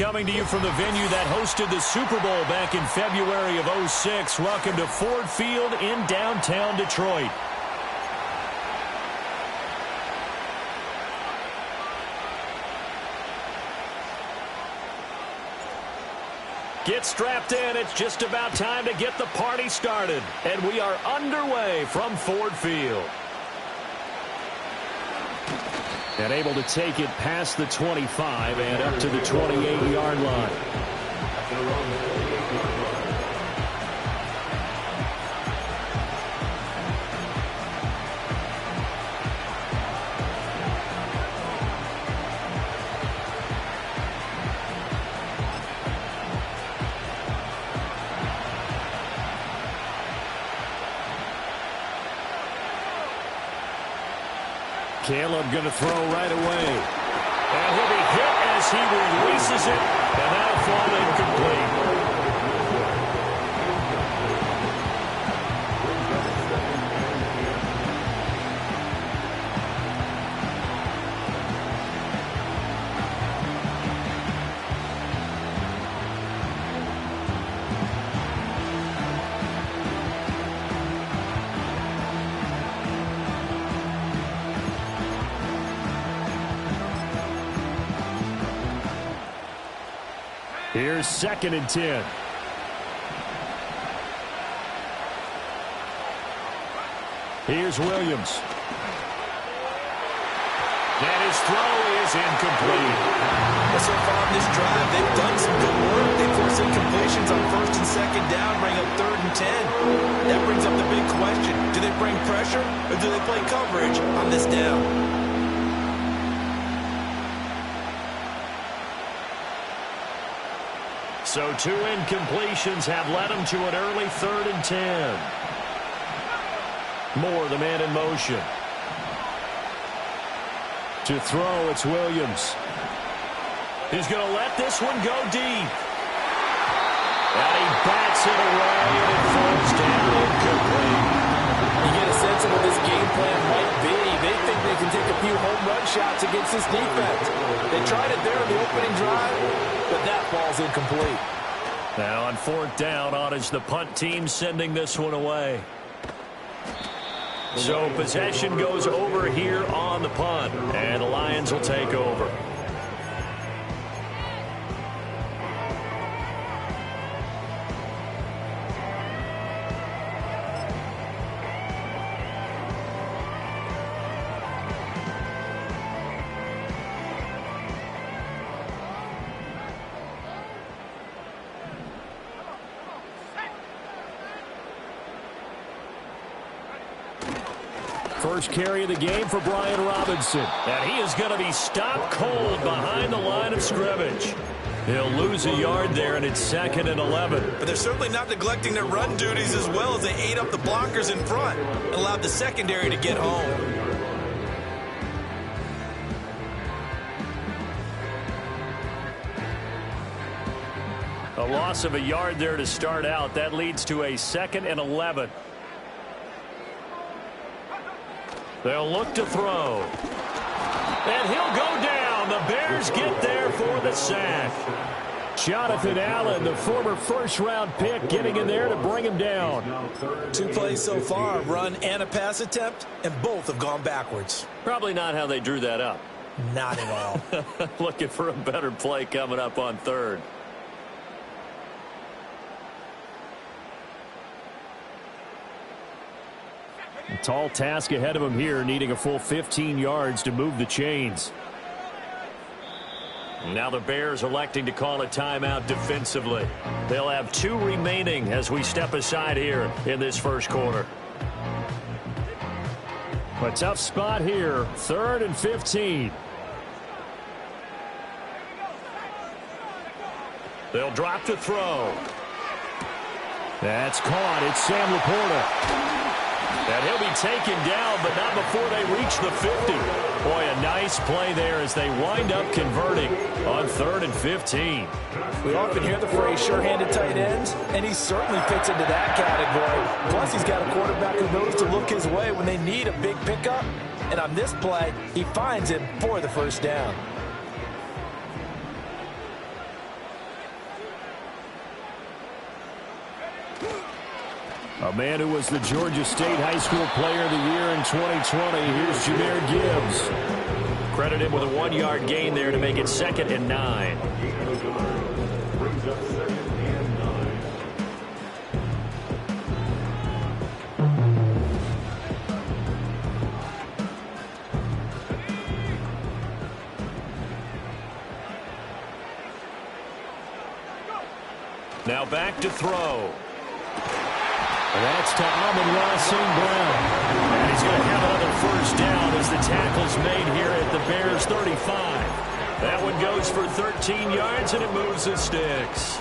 coming to you from the venue that hosted the Super Bowl back in February of '06. Welcome to Ford Field in downtown Detroit. Get strapped in. It's just about time to get the party started. And we are underway from Ford Field. And able to take it past the 25 and up to the 28-yard line. Caleb going to throw right away. And he'll be hit as he releases it, and that'll fall incomplete. Here's 2nd and 10. Here's Williams. And his throw is incomplete. So far in this drive, they've done some good work. They force incompletions on 1st and 2nd down, bring up 3rd and 10. That brings up the big question. Do they bring pressure or do they play coverage on this down? So 2 incompletions have led him to an early 3rd and 10. Moore, the man in motion. To throw, it's Williams. He's going to let this one go deep. And he bats it away, and it falls down incomplete. You get a sense of what this game plan might be. They think they can take a few home run shots against this defense. They tried it there in the opening drive, but that ball's incomplete. Now on 4th down, on is the punt team sending this one away. So possession goes over here on the punt, and the Lions will take over. First carry of the game for Brian Robinson. And he is going to be stopped cold behind the line of scrimmage. He'll lose a yard there, and it's 2nd and 11. But they're certainly not neglecting their run duties as well as they ate up the blockers in front and allowed the secondary to get home. A loss of a yard there to start out. That leads to a 2nd and 11. They'll look to throw. And he'll go down. The Bears get there for the sack. Jonathan Allen, the former first-round pick, getting in there to bring him down. 2 plays so far, a run and a pass attempt, and both have gone backwards. Probably not how they drew that up. Not at all. Looking for a better play coming up on 3rd. A tall task ahead of him here, needing a full 15 yards to move the chains. Now the Bears electing to call a timeout defensively. They'll have 2 remaining as we step aside here in this first quarter. A tough spot here, 3rd and 15. They'll drop to throw. That's caught. It's Sam Laporta. And he'll be taken down, but not before they reach the 50. Boy, a nice play there as they wind up converting on 3rd and 15. We often hear the phrase sure-handed tight ends, and he certainly fits into that category. Plus, he's got a quarterback who knows to look his way when they need a big pickup. And on this play, he finds him for the first down. A man who was the Georgia State High School Player of the Year in 2020. Here's Jahmyr Gibbs. Credit him with a 1-yard gain there to make it 2nd and 9. Now back to throw. That's to Amon-Ra St. Brown. And he's going to have another first down as the tackle's made here at the Bears' 35. That one goes for 13 yards, and it moves the sticks.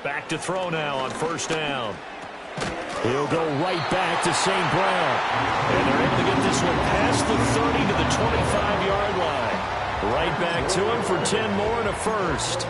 Back to throw now on first down. He'll go right back to St. Brown. And they're able to get this one past the 30 to the 25-yard line. Right back to him for 10 more and a first.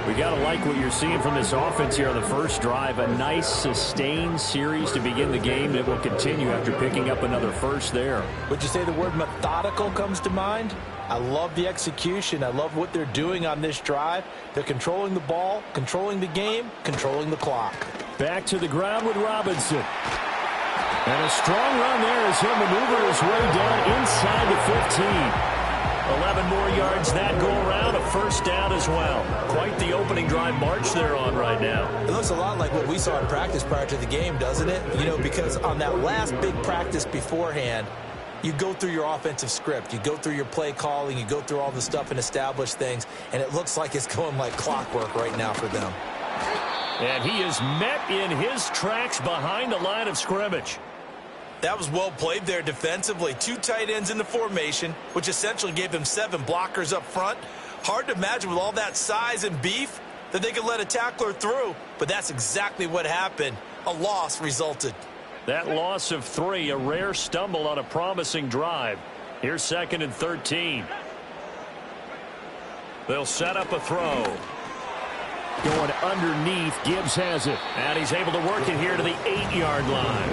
We got to like what you're seeing from this offense here on the first drive. A nice, sustained series to begin the game that will continue after picking up another first there. Would you say the word methodical comes to mind? I love the execution. I love what they're doing on this drive. They're controlling the ball, controlling the game, controlling the clock. Back to the ground with Robinson. And a strong run there as he'll maneuver his way down inside the 15. 11 more yards that go around, a first down as well. Quite the opening drive march they're on right now. It looks a lot like what we saw in practice prior to the game, doesn't it? You know, because on that last big practice beforehand, you go through your offensive script. You go through your play calling. You go through all the stuff and establish things. And it looks like it's going like clockwork right now for them. And he is met in his tracks behind the line of scrimmage. That was well played there defensively. 2 tight ends in the formation, which essentially gave him 7 blockers up front. Hard to imagine with all that size and beef that they could let a tackler through. But that's exactly what happened. A loss resulted. That loss of 3, a rare stumble on a promising drive. Here's 2nd and 13. They'll set up a throw. Going underneath, Gibbs has it. And he's able to work it here to the 8-yard line.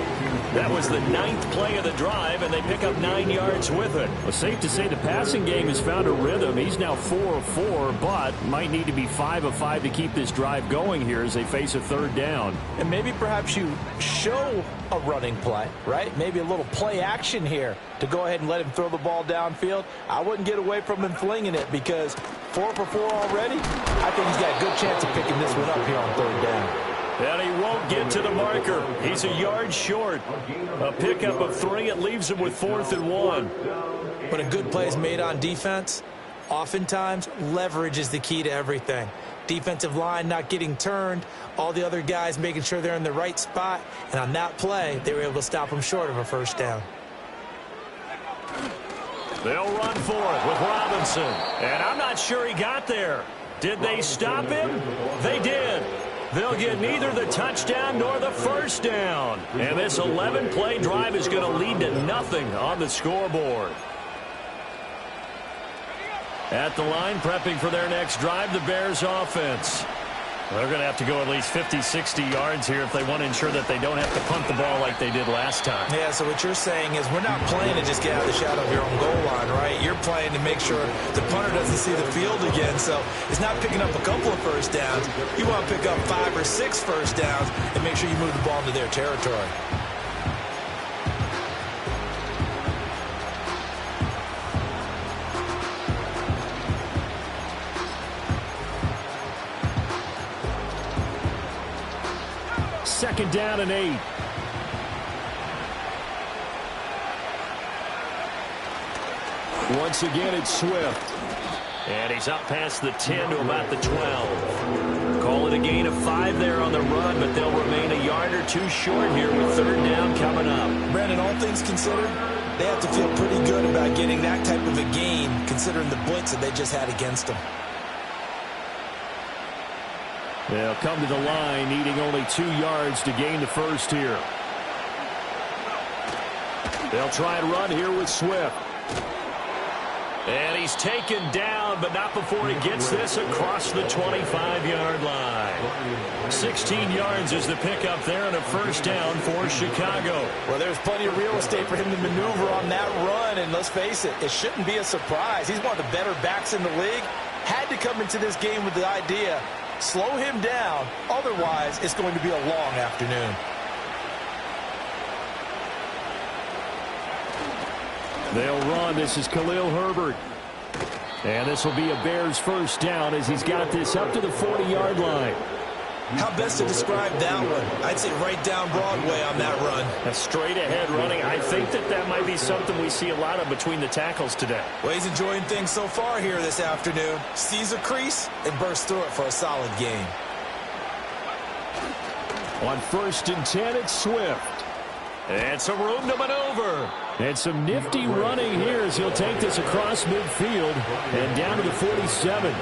That was the 9th play of the drive, and they pick up 9 yards with it. Well, safe to say the passing game has found a rhythm. He's now 4 of 4, but might need to be 5 of 5 to keep this drive going here as they face a 3rd down. And maybe perhaps you show a running play, right? Maybe a little play action here to go ahead and let him throw the ball downfield. I wouldn't get away from him flinging it because 4 for 4 already. I think he's got a good chance of picking this one up here on 3rd down. And he won't get to the marker. He's a yard short. A pickup of 3. It leaves him with 4th and 1. When a good play is made on defense, oftentimes leverage is the key to everything. Defensive line not getting turned, all the other guys making sure they're in the right spot. And on that play, they were able to stop him short of a first down. They'll run for it with Robinson. And I'm not sure he got there. Did they stop him? They did. They'll get neither the touchdown nor the first down. And this 11-play drive is going to lead to nothing on the scoreboard. At the line, prepping for their next drive, the Bears offense. They're going to have to go at least 50, 60 yards here if they want to ensure that they don't have to punt the ball like they did last time. Yeah, so what you're saying is we're not playing to just get out of the shadow of your own goal line, right? You're playing to make sure the punter doesn't see the field again. So it's not picking up a couple of first downs. You want to pick up 5 or 6 first downs and make sure you move the ball into their territory. Second down and 8. Once again, it's Swift. And he's up past the 10 to about the 12. Call it a gain of 5 there on the run, but they'll remain a yard or 2 short here with 3rd down coming up. Brandon, all things considered, they have to feel pretty good about getting that type of a gain, considering the blitz that they just had against them. They'll come to the line, needing only 2 yards to gain the first here. They'll try and run here with Swift. And he's taken down, but not before he gets this across the 25-yard line. 16 yards is the pickup there and a first down for Chicago. Well, there's plenty of real estate for him to maneuver on that run, and let's face it, it shouldn't be a surprise. He's one of the better backs in the league. Had to come into this game with the idea, slow him down, otherwise it's going to be a long afternoon. They'll run. This is Khalil Herbert. And this will be a Bears first down as he's got this up to the 40-yard line. How best to describe that one? I'd say right down Broadway on that run. A straight-ahead running. I think that might be something we see a lot of between the tackles today. Well, he's enjoying things so far here this afternoon. Sees a crease and bursts through it for a solid gain. On 1st and 10, it's Swift. And some room to maneuver. And some nifty running here as he'll take this across midfield and down to the 47.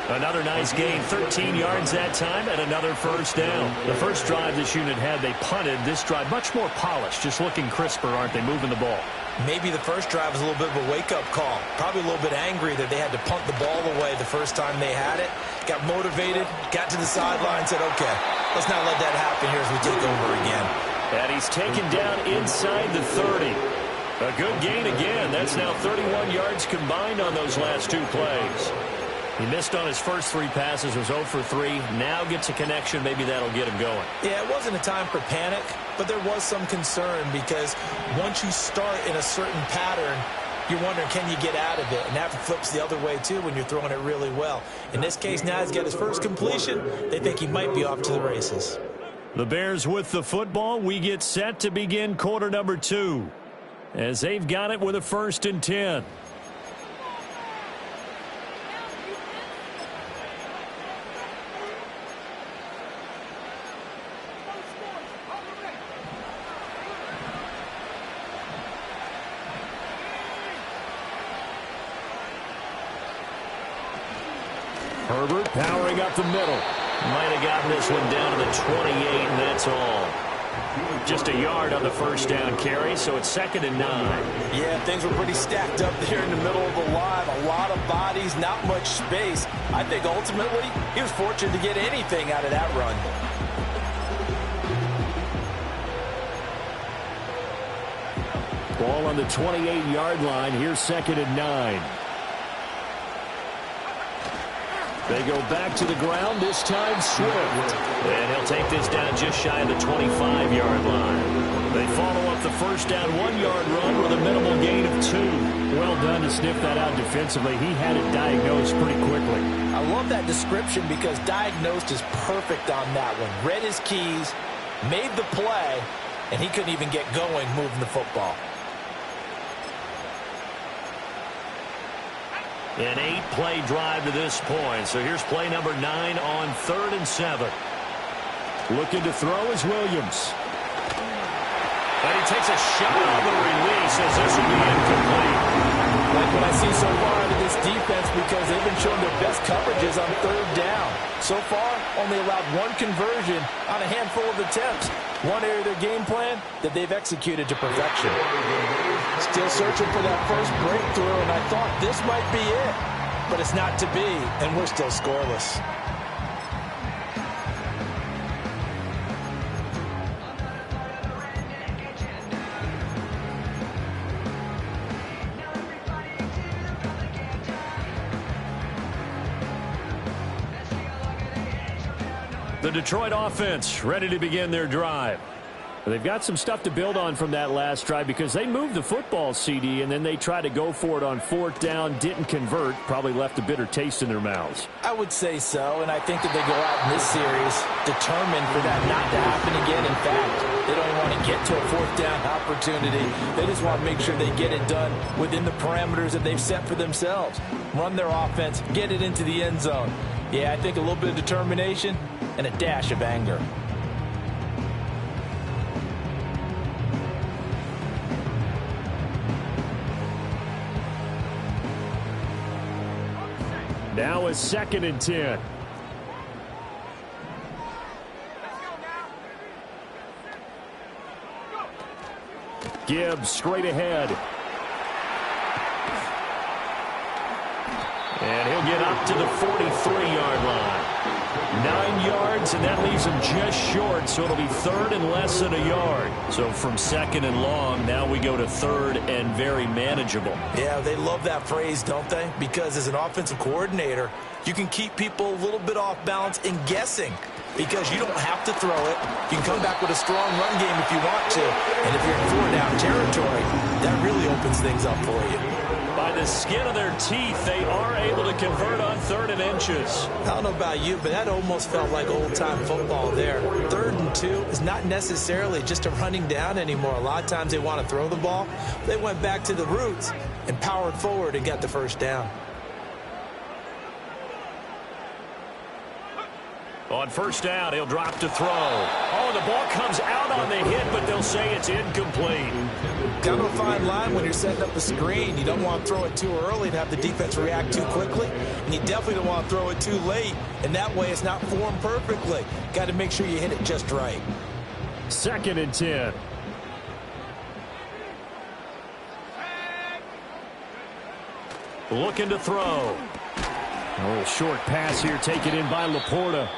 Another nice gain, 13 yards that time, and another first down. The first drive this unit had, they punted. This drive, much more polished, just looking crisper, aren't they, moving the ball? Maybe the first drive was a little bit of a wake-up call. Probably a little bit angry that they had to punt the ball away the first time they had it. Got motivated, got to the sideline, said, okay, let's not let that happen here as we take over again. And he's taken down inside the 30. A good gain again. That's now 31 yards combined on those last two plays. He missed on his first three passes, was 0 for 3. Now gets a connection. Maybe that'll get him going. Yeah, it wasn't a time for panic, but there was some concern because once you start in a certain pattern, you're wondering, can you get out of it? And that flips the other way, too, when you're throwing it really well. In this case, now he's got his first completion. They think he might be off to the races. The Bears with the football. We get set to begin quarter number 2 as they've got it with a 1st and 10. Herbert powering up the middle. Might have gotten this one down to the 28, and that's all. Just a yard on the first down carry, so it's 2nd and 9. Yeah, things were pretty stacked up there in the middle of the line. A lot of bodies, not much space. I think ultimately he was fortunate to get anything out of that run. Ball on the 28-yard line. Here's 2nd and 9. They go back to the ground, this time Swift. And he'll take this down just shy of the 25-yard line. They follow up the first down 1-yard run with a minimal gain of 2. Well done to sniff that out defensively. He had it diagnosed pretty quickly. I love that description because diagnosed is perfect on that one. Read his keys, made the play, and he couldn't even get going moving the football. An 8-play drive to this point. So here's play number 9 on 3rd and 7. Looking to throw is Williams. And he takes a shot on the release as this will be incomplete. Like what I see so far out of this defense because they've been showing their best coverages on 3rd down. So far, only allowed 1 conversion on a handful of attempts. One area of their game plan that they've executed to perfection. Still searching for that first breakthrough, and I thought this might be it. But it's not to be, and we're still scoreless. The Detroit offense ready to begin their drive. They've got some stuff to build on from that last drive because they moved the football, CD, and then they tried to go for it on 4th down, didn't convert, probably left a bitter taste in their mouths. I would say so, and I think that they go out in this series determined for that not to happen again. In fact, they don't even want to get to a 4th down opportunity. They just want to make sure they get it done within the parameters that they've set for themselves. Run their offense, get it into the end zone. Yeah, I think a little bit of determination and a dash of anger. Now is 2nd and 10. Gibbs straight ahead. And he'll get up to the 43-yard line. 9 yards, and that leaves him just short, so it'll be third and less than a yard. So from second and long, now we go to third and very manageable. Yeah, they love that phrase, don't they? Because as an offensive coordinator, you can keep people a little bit off balance and guessing because you don't have to throw it. You can come back with a strong run game if you want to. And if you're in 4-down territory, that really opens things up for you. By the skin of their teeth, they are able to convert on 3rd and inches. I don't know about you, but that almost felt like old-time football there. 3rd and 2 is not necessarily just a running down anymore. A lot of times they want to throw the ball. They went back to the roots and powered forward and got the first down. On first down, he'll drop to throw. Oh, the ball comes out on the hit, but they'll say it's incomplete. Kind of a fine line when you're setting up a screen. You don't want to throw it too early and have the defense react too quickly. And you definitely don't want to throw it too late. And that way it's not formed perfectly. Got to make sure you hit it just right. 2nd and 10. Looking to throw. A little short pass here taken in by Laporta.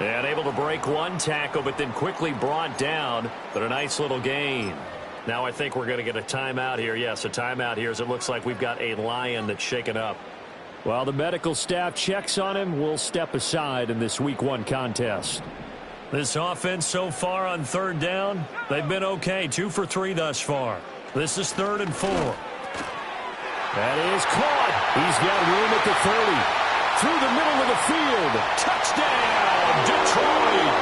And able to break one tackle, but then quickly brought down. But a nice little gain. Now I think we're going to get a timeout here. Yes, a timeout here as it looks like we've got a Lion that's shaken up. While the medical staff checks on him, we'll step aside in this Week 1 contest. This offense so far on 3rd down, they've been okay. 2 for 3 thus far. This is 3rd and 4. That is caught. He's got room at the 30. Through the middle of the field. Touchdown, Detroit.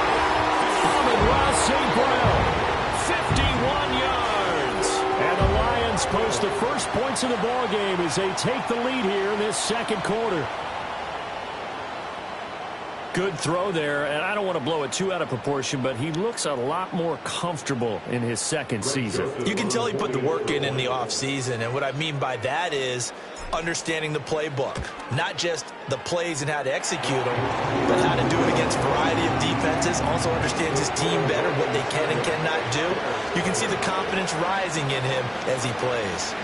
Amon-Ra St. Brown. 51 yards. And the Lions post the first points of the ballgame as they take the lead here in this 2nd quarter. Good throw there, and I don't want to blow it too out of proportion, but he looks a lot more comfortable in his 2nd season. You can tell he put the work in the offseason, and what I mean by that is understanding the playbook. Not just the plays and how to execute them, but how to do it against a variety of defenses. Also understands his team better, what they can and cannot do. You can see the confidence rising in him as he plays.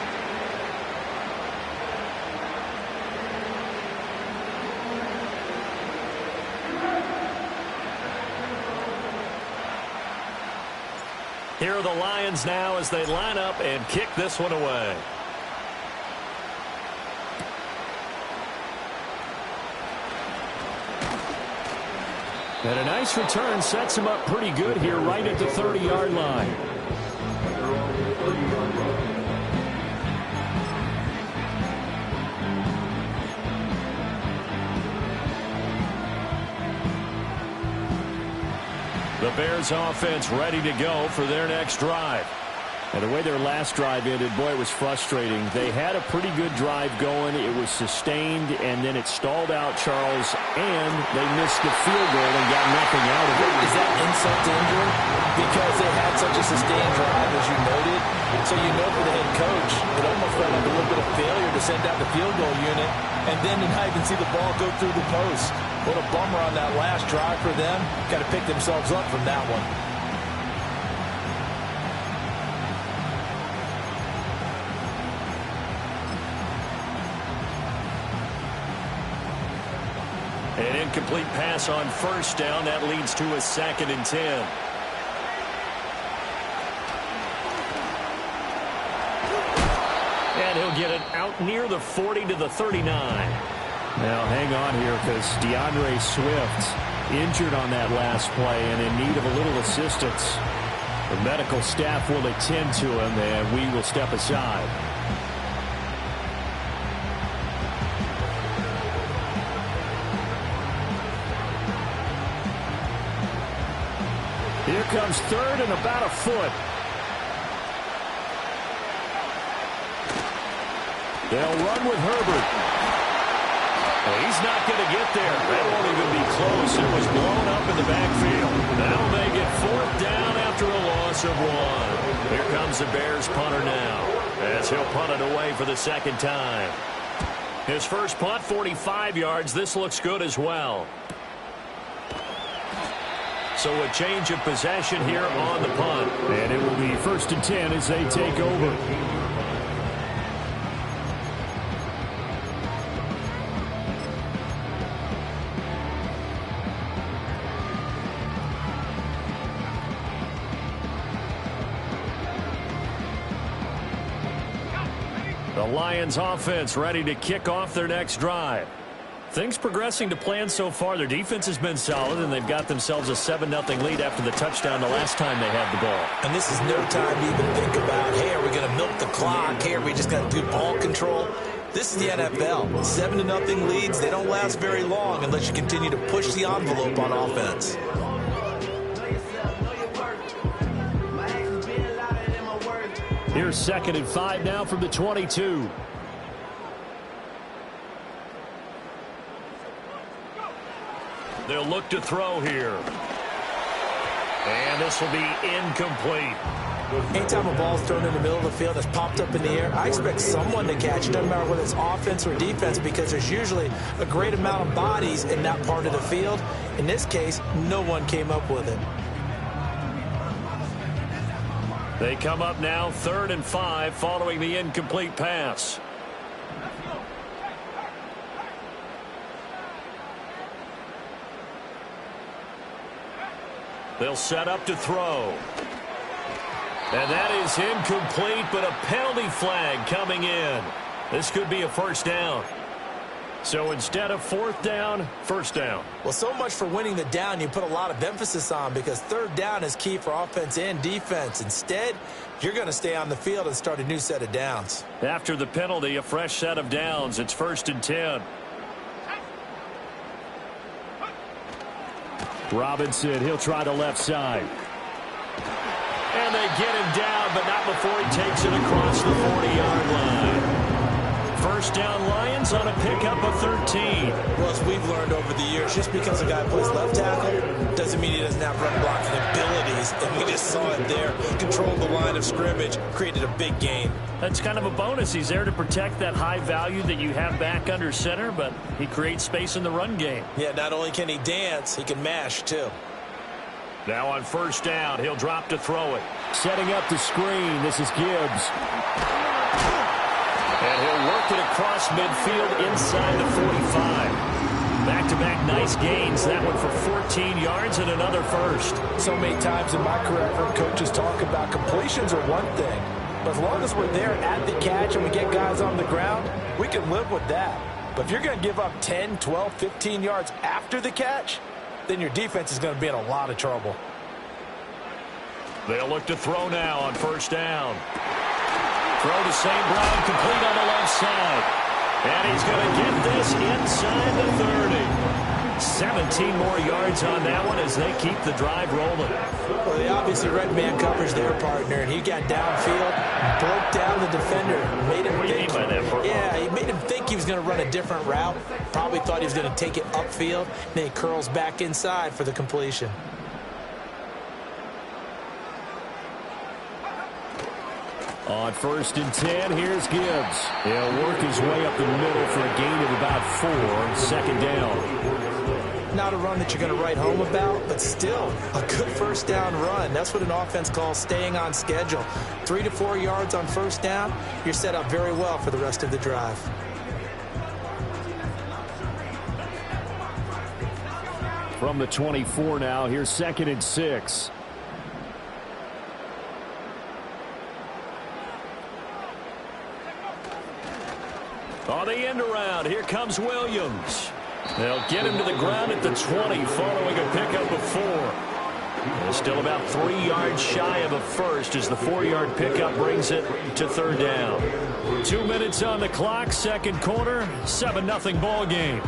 Here are the Lions now as they line up and kick this one away. And a nice return sets him up pretty good here right at the 30-yard line. The Bears offense ready to go for their next drive. And the way their last drive ended, boy, it was frustrating. They had a pretty good drive going. It was sustained, and then it stalled out, Charles, and they missed the field goal and got nothing out of it. Is that insult to injury? Because they had such a sustained drive, as you noted. So you know for the head coach, it almost felt like a little bit of failure to send out the field goal unit. And then now you can see the ball go through the post. What a bummer on that last drive for them. Got to pick themselves up from that one. An incomplete pass on first down. That leads to a 2nd and 10. And he'll get it out near the 40 to the 39. Now hang on here because DeAndre Swift injured on that last play and in need of a little assistance. The medical staff will attend to him, and we will step aside. Here comes 3rd and about a foot. They'll run with Herbert. Well, he's not going to get there. That won't even be close. It was blown up in the backfield. That'll make it 4th down after a loss of 1. Here comes the Bears punter now as he'll punt it away for the 2nd time. His first punt, 45 yards. This looks good as well. So a change of possession here on the punt. And it will be 1st and 10 as they take over. The Lions offense ready to kick off their next drive. Things progressing to plan so far. Their defense has been solid, and they've got themselves a 7-0 lead after the touchdown the last time they had the ball. And this is no time to even think about, hey, are we going to milk the clock? Hey, are we just going to do ball control? This is the NFL. 7-0 leads, they don't last very long unless you continue to push the envelope on offense. Here's 2nd and 5 now from the 22. They'll look to throw here. And this will be incomplete. Anytime a ball's thrown in the middle of the field that's popped up in the air, I expect someone to catch it, doesn't matter whether it's offense or defense, because there's usually a great amount of bodies in that part of the field. In this case, no one came up with it. They come up now 3rd and 5 following the incomplete pass. They'll set up to throw. And that is incomplete, but a penalty flag coming in. This could be a first down. So instead of 4th down, 1st down. Well, so much for winning the down you put a lot of emphasis on, because 3rd down is key for offense and defense. Instead, you're going to stay on the field and start a new set of downs. After the penalty, a fresh set of downs. It's 1st and 10. Robinson, he'll try the left side. And they get him down, but not before he takes it across the 40-yard line. 1st down Lions on a pickup of 13. Well, as we've learned over the years, just because a guy plays left tackle doesn't mean he doesn't have run blocking abilities. And we just saw it there. Controlled the line of scrimmage, created a big gain. That's kind of a bonus. He's there to protect that high value that you have back under center, but he creates space in the run game. Yeah, not only can he dance, he can mash too. Now on 1st down, he'll drop to throw it. Setting up the screen, this is Gibbs. And he'll work it across midfield inside the 45. Back-to-back nice gains. That one for 14 yards and another first. So many times in my career, I've heard coaches talk about completions are one thing. But as long as we're there at the catch and we get guys on the ground, we can live with that. But if you're going to give up 10, 12, 15 yards after the catch, then your defense is going to be in a lot of trouble. They'll look to throw now on 1st down. Throw to St. Brown, complete on the left side. And he's going to get this inside the 30. 17 more yards on that one as they keep the drive rolling. Well, they obviously read man coverage their partner, and he got downfield, broke down the defender. Made him what do you mean by that? Yeah, he made him think he was going to run a different route. Probably thought he was going to take it upfield. Then he curls back inside for the completion. On 1st and 10, here's Gibbs. He'll work his way up the middle for a gain of about 4. 2nd down. Not a run that you're going to write home about, but still a good 1st down run. That's what an offense calls staying on schedule. 3 to 4 yards on 1st down, you're set up very well for the rest of the drive. From the 24 now, here's 2nd and 6. On the end around, here comes Williams. They'll get him to the ground at the 20 following a pickup of 4. They're still about 3 yards shy of a first as the 4-yard pickup brings it to 3rd down. 2 minutes on the clock, 2nd quarter, 7-0 ball game.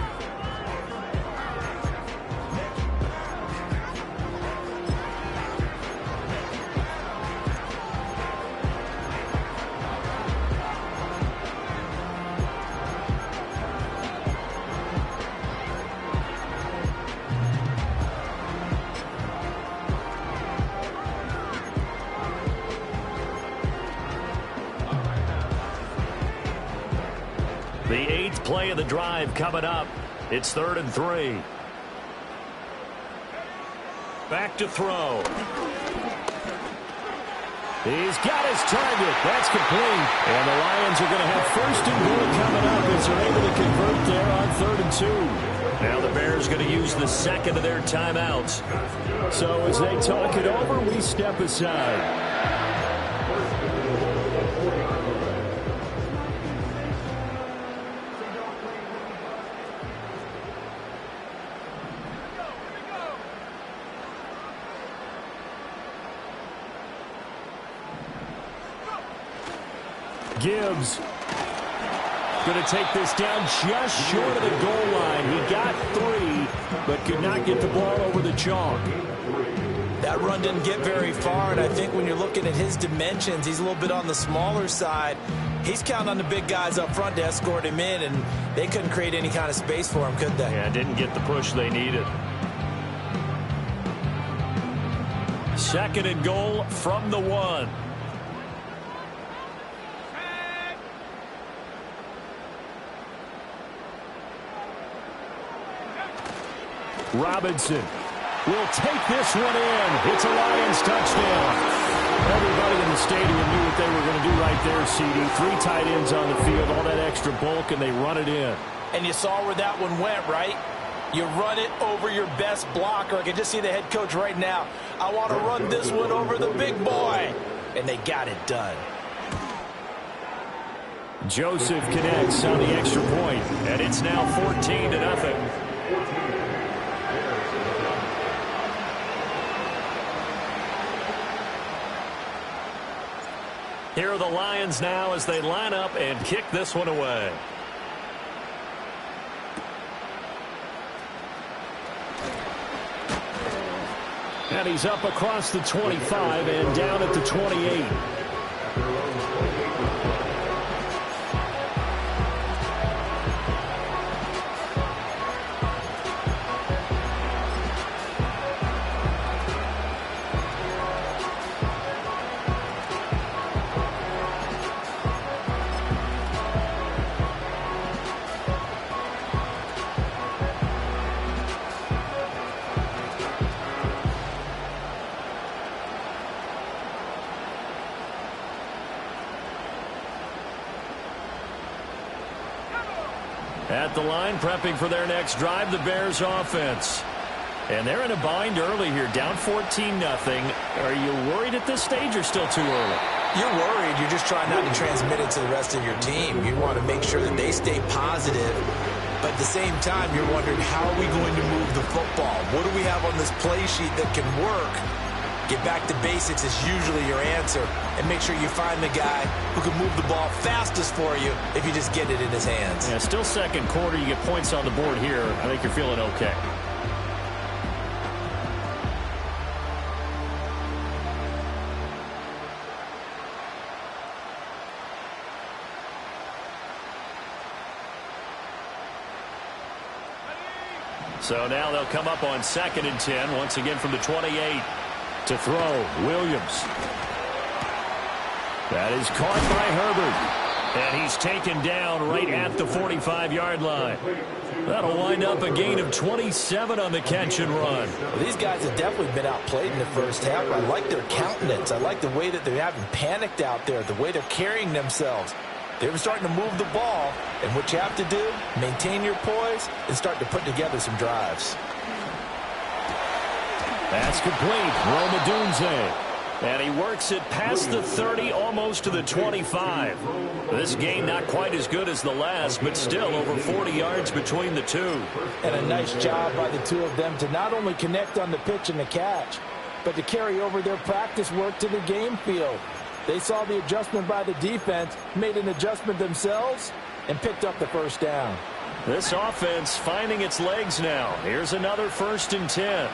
The 8th play of the drive coming up. It's 3rd and 3. Back to throw. He's got his target. That's complete. And the Lions are going to have 1st and goal coming up as they're able to convert there on 3rd and 2. Now the Bears going to use the 2nd of their timeouts. So as they talk it over, we step aside. Gibbs going to take this down just short of the goal line. He got 3, but could not get the ball over the chalk. That run didn't get very far, and I think when you're looking at his dimensions, he's a little bit on the smaller side. He's counting on the big guys up front to escort him in, and they couldn't create any kind of space for him, could they? Yeah, didn't get the push they needed. 2nd and goal from the 1. Robinson will take this one in. It's a Lions touchdown. Everybody in the stadium knew what they were going to do right there, CD. 3 tight ends on the field, all that extra bulk, and they run it in. And you saw where that one went, right? You run it over your best blocker. I can just see the head coach right now. I want to run this one over the big boy. And they got it done. Joseph connects on the extra point, and it's now 14-0. Here are the Lions now as they line up and kick this one away. And he's up across the 25 and down at the 28. At the line, prepping for their next drive, the Bears offense. And they're in a bind early here, down 14-0. Are you worried at this stage or still too early? You're worried. You're just trying not to transmit it to the rest of your team. You want to make sure that they stay positive. But at the same time, you're wondering, how are we going to move the football? What do we have on this play sheet that can work? Get back to basics is usually your answer. And make sure you find the guy who can move the ball fastest for you if you just get it in his hands. Yeah, still second quarter. You get points on the board here. I think you're feeling okay. So now they'll come up on 2nd and 10, once again from the 28. To throw, Williams. That is caught by Herbert. And he's taken down right at the 45-yard line. That'll wind up a gain of 27 on the catch and run. Well, these guys have definitely been outplayed in the first half. I like their countenance. I like the way that they haven't panicked out there, the way they're carrying themselves. They're starting to move the ball, and what you have to do, maintain your poise and start to put together some drives. That's complete. Roma Dunze. And he works it past the 30, almost to the 25. This game not quite as good as the last, but still over 40 yards between the two. And a nice job by the two of them to not only connect on the pitch and the catch, but to carry over their practice work to the game field. They saw the adjustment by the defense, made an adjustment themselves, and picked up the first down. This offense finding its legs now. Here's another 1st and 10.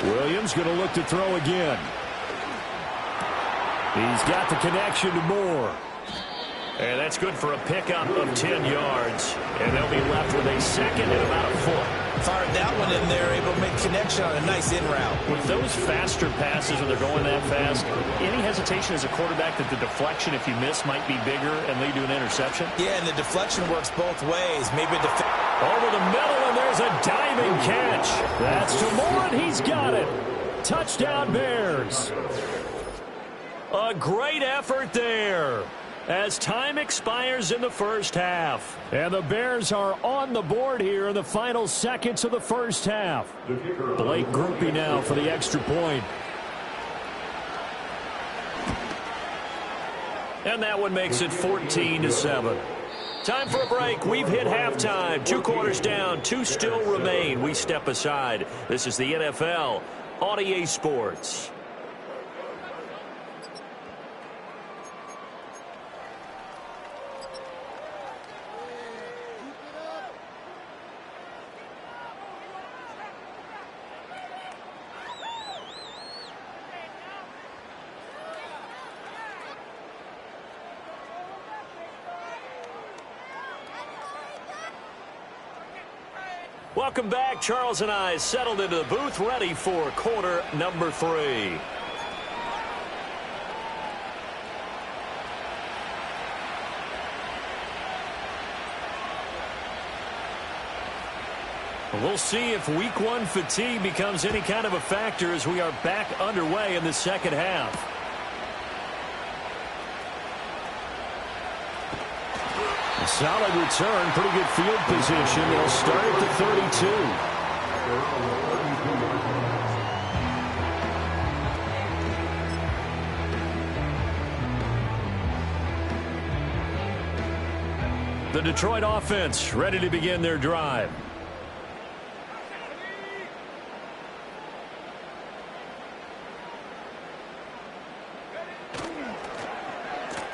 Williams going to look to throw again. He's got the connection to Moore. And that's good for a pickup of 10 yards. And they'll be left with a 2nd and about a foot. Fired that one in there, able to make connection on a nice in route. With those faster passes when they're going that fast, any hesitation as a quarterback that the deflection, if you miss, might be bigger and lead to an interception? Yeah, and the deflection works both ways. Maybe over the middle, and there's a diving catch. That's to Moore, and he's got it. Touchdown, Bears. A great effort there as time expires in the first half. And the Bears are on the board here in the final seconds of the first half. Blake Grupe now for the extra point. And that one makes it 14-7. Time for a break. We've hit halftime. 2 quarters down. 2 still remain. We step aside. This is the NFL on EA Sports. Welcome back. Charles and I settled into the booth, ready for quarter number 3. We'll see if week 1 fatigue becomes any kind of a factor as we are back underway in the second half. A solid return, pretty good field position. They'll start at the 32. The Detroit offense ready to begin their drive.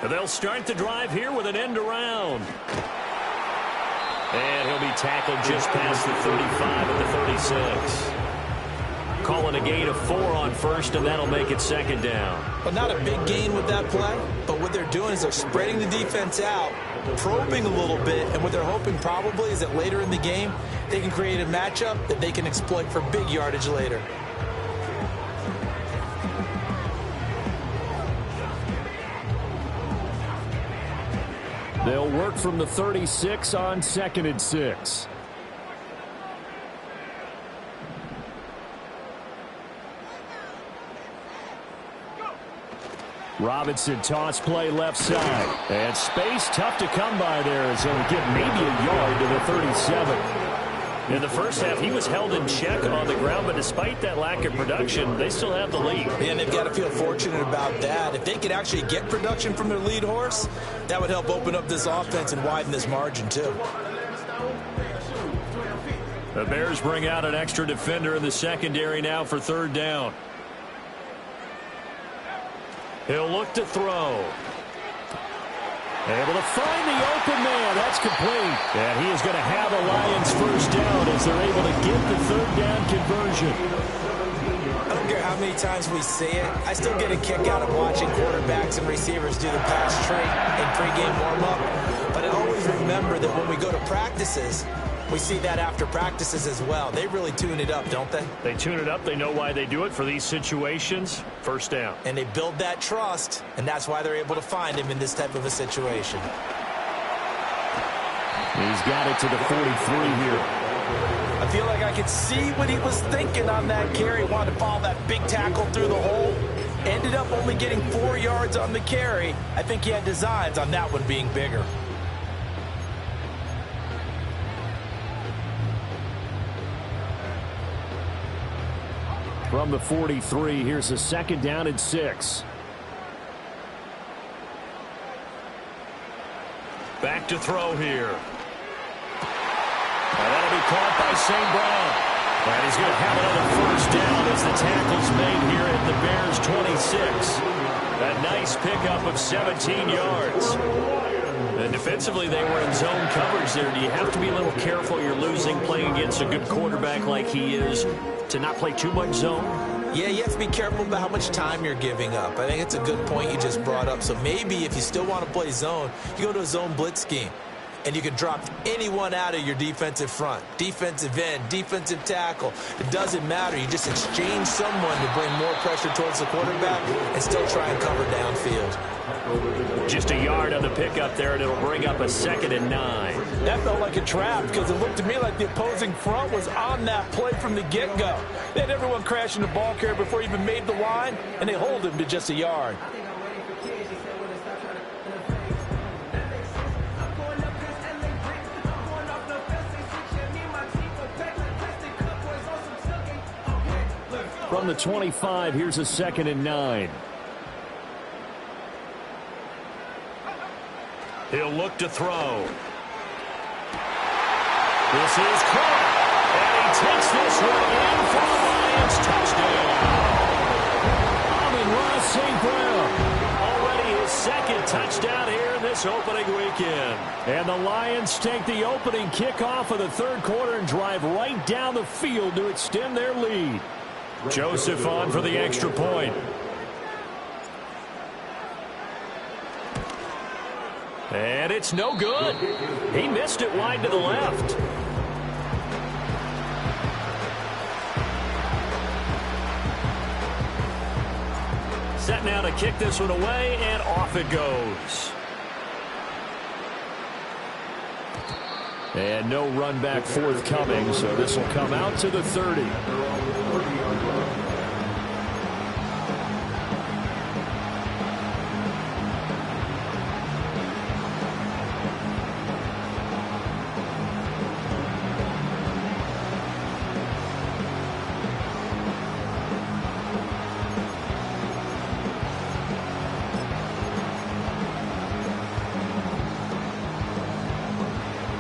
They'll start the drive here with an end around. And he'll be tackled just past the 35 and the 36. Calling a gain of 4 on first, and that'll make it second down. Well, not a big gain with that play, but what they're doing is they're spreading the defense out, probing a little bit, and what they're hoping probably is that later in the game, they can create a matchup that they can exploit for big yardage later. They'll work from the 36 on 2nd and 6. Robinson toss play left side. And space tough to come by there as he'll get maybe a yard to the 37. In the first half, he was held in check on the ground, but despite that lack of production, they still have the lead. And they've got to feel fortunate about that. If they could actually get production from their lead horse, that would help open up this offense and widen this margin, too. The Bears bring out an extra defender in the secondary now for 3rd down. He'll look to throw. Able to find the open man. That's complete. And he is going to have a Lions first down as they're able to get the 3rd down conversion. I don't care how many times we see it. I still get a kick out of watching quarterbacks and receivers do the pass trait in pregame warm-up. But I always remember that when we go to practices, we see that after practices as well. They really tune it up, don't they? They tune it up. They know why they do it for these situations. First down. And they build that trust, and that's why they're able to find him in this type of a situation. He's got it to the 43 here. I feel like I could see what he was thinking on that carry. Wanted to follow that big tackle through the hole. Ended up only getting 4 yards on the carry. I think he had designs on that one being bigger. From the 43, here's a 2nd down and 6. Back to throw here. And that'll be caught by St. Brown. And he's going to have another first down as the tackle's made here at the Bears' 26. A nice pickup of 17 yards. And defensively, they were in zone coverage there. Do you have to be a little careful? You're losing playing against a good quarterback like he is to not play too much zone? Yeah, you have to be careful about how much time you're giving up. I think it's a good point you just brought up. So maybe if you still want to play zone, you go to a zone blitz scheme. And you can drop anyone out of your defensive front. Defensive end, defensive tackle. It doesn't matter. You just exchange someone to bring more pressure towards the quarterback and still try and cover downfield. Just a yard on the pickup there, and it'll bring up a 2nd and 9. That felt like a trap because it looked to me like the opposing front was on that play from the get-go. They had everyone crashing the ball carrier before he even made the line, and they hold him to just a yard. From the 25, here's a 2nd and 9. He'll look to throw. This is caught. And he takes this one in for the Lions touchdown. Amon-Ra St. Brown. Already his 2nd touchdown here in this opening weekend. And the Lions take the opening kickoff of the 3rd quarter and drive right down the field to extend their lead. Joseph on for the extra point. And it's no good. He missed it wide to the left. set now to kick this one away, and off it goes. And no run back forthcoming, so this will come out to the 30.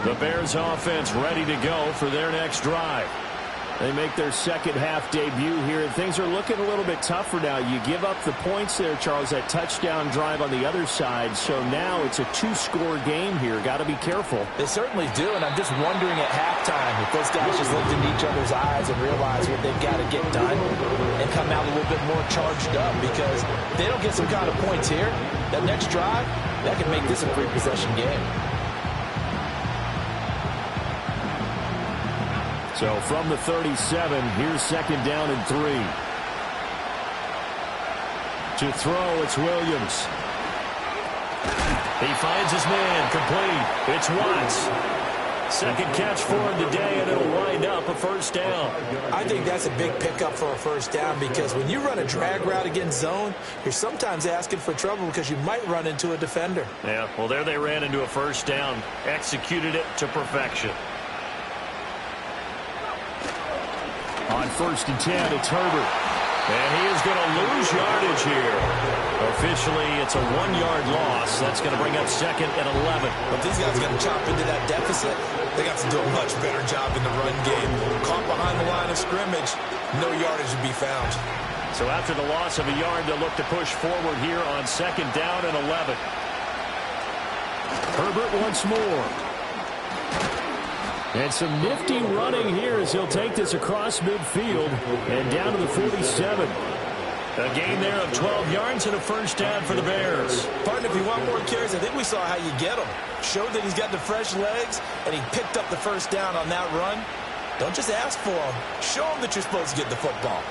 The Bears offense ready to go for their next drive. They make their second half debut here, and things are looking a little bit tougher now. You give up the points there, Charles, that touchdown drive on the other side. So now it's a two-score game here. Got to be careful. They certainly do, and I'm just wondering at halftime if those guys just looked into each other's eyes and realize what they've got to get done and come out a little bit more charged up, because if they don't get some kind of points here, that next drive, that could make this a three-possession game. So from the 37, here's second down and 3. To throw, it's Williams. He finds his man, complete. It's Watts. Second catch for him today, and it'll wind up a first down. I think that's a big pickup for a first down, because when you run a drag route against zone, you're sometimes asking for trouble because you might run into a defender. Yeah, well, there they ran into a first down. Executed it to perfection. On first and 10, it's Herbert. And he is going to lose yardage here. Officially, it's a 1-yard loss. That's going to bring up second and 11. But these guys are going to chop into that deficit. They got to do a much better job in the run game. Caught behind the line of scrimmage, no yardage to be found. So after the loss of a yard, they'll look to push forward here on second down and 11. Herbert once more. And some nifty running here as he'll take this across midfield and down to the 47. A gain there of 12 yards and a first down for the Bears. Partner, if you want more carries, I think we saw how you get them. Showed that he's got the fresh legs, and he picked up the first down on that run. Don't just ask for them. Show them that you're supposed to get the football.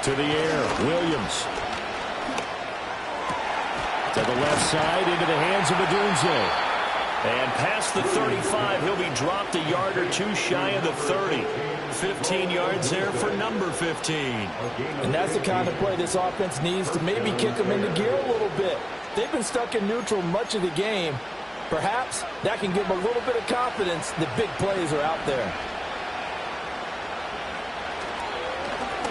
To the air, Williams. To the left side, into the hands of Odunze. And past the 35, he'll be dropped a yard or two shy of the 30. 15 yards there for number 15. And that's the kind of play this offense needs to maybe kick them into gear a little bit. They've been stuck in neutral much of the game. Perhaps that can give them a little bit of confidence that big plays are out there.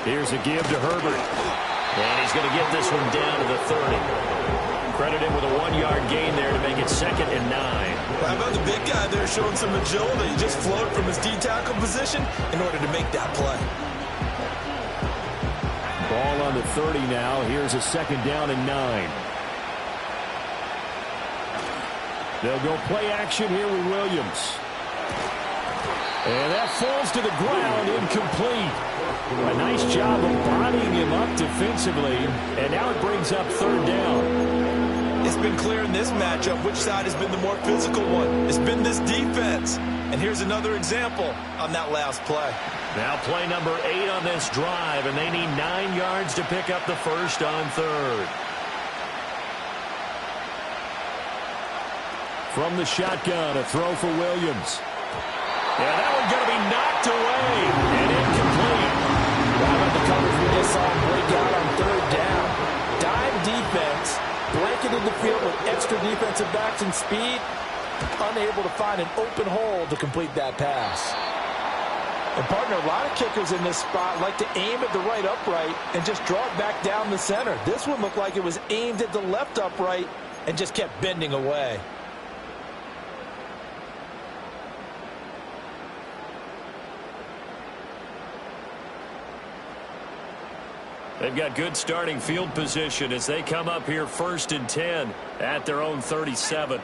Here's a give to Herbert. And he's going to get this one down to the 30. Credit him with a 1-yard gain there to make it second and 9. Well, how about the big guy there showing some agility? He just floated from his D-tackle position in order to make that play. Ball on the 30 now. Here's a second down and 9. They'll go play action here with Williams. And that falls to the ground, incomplete. A nice job of bodying him up defensively. And now it brings up third down. It's been clear in this matchup which side has been the more physical one. It's been this defense. And here's another example on that last play. Now play number 8 on this drive, and they need 9 yards to pick up the first on third. From the shotgun, a throw for Williams. Yeah, that one's going to be knocked away and incomplete. How about the coverage we just saw break out on third down? Dime defense, blanketed the field with extra defensive backs and speed, unable to find an open hole to complete that pass. And partner, a lot of kickers in this spot like to aim at the right upright and just draw it back down the center. This one looked like it was aimed at the left upright and just kept bending away. They've got good starting field position as they come up here first and 10 at their own 37.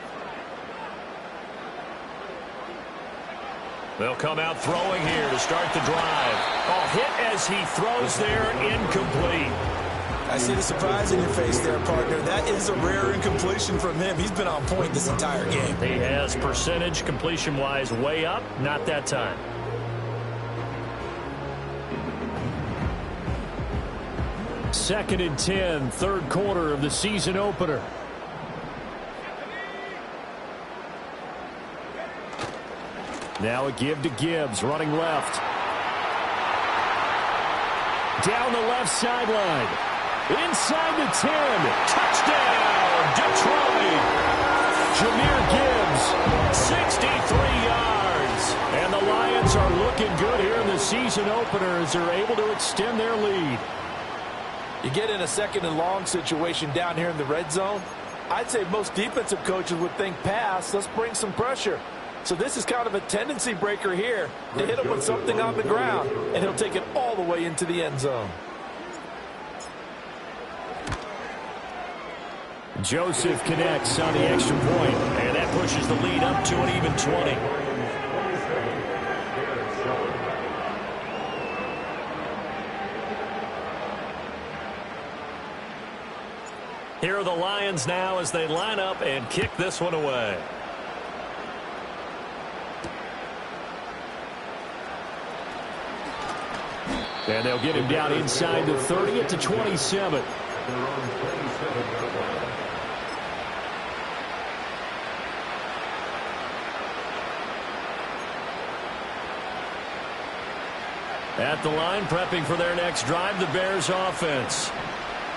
They'll come out throwing here to start the drive. Oh, hit as he throws there, incomplete. I see the surprise in your face there, partner. That is a rare incompletion from him. He's been on point this entire game. He has percentage completion-wise way up, not that time. Second and 10, third quarter of the season opener. Now a give to Gibbs, running left. Down the left sideline. Inside the 10. Touchdown, Detroit. Jahmyr Gibbs, 63 yards. And the Lions are looking good here in the season opener as they're able to extend their lead. You get in a second and long situation down here in the red zone. I'd say most defensive coaches would think pass. Let's bring some pressure. So this is kind of a tendency breaker here to hit him with something on the ground, and he'll take it all the way into the end zone. Joseph connects on the extra point, and that pushes the lead up to an even 20. Here are the Lions now as they line up and kick this one away. And they'll get him down inside the 30 at the 27. At the line, prepping for their next drive, the Bears offense.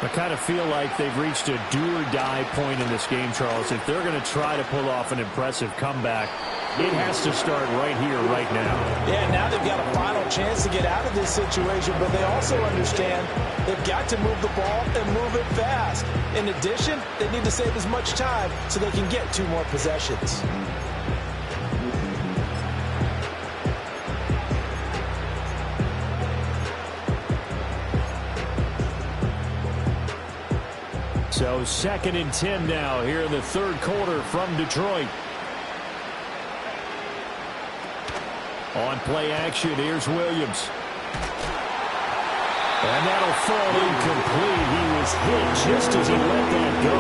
I kind of feel like they've reached a do-or-die point in this game, Charles. If they're going to try to pull off an impressive comeback, it has to start right here, right now. Yeah, now they've got a final chance to get out of this situation, but they also understand they've got to move the ball and move it fast. In addition, they need to save as much time so they can get 2 more possessions. So second and 10 now here in the third quarter from Detroit. On play action, here's Williams. And that'll fall incomplete. He was hit just as he let that go.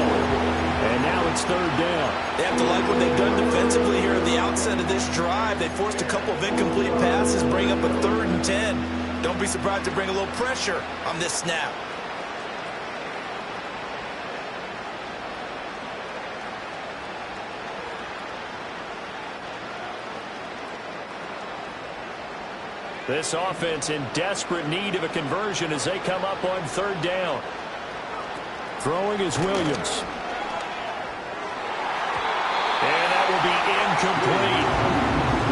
And now it's third down. They have to like what they've done defensively here at the outset of this drive. They forced a couple of incomplete passes, bring up a 3rd and 10. Don't be surprised to bring a little pressure on this snap. This offense in desperate need of a conversion as they come up on third down. Throwing is Williams. And that will be incomplete.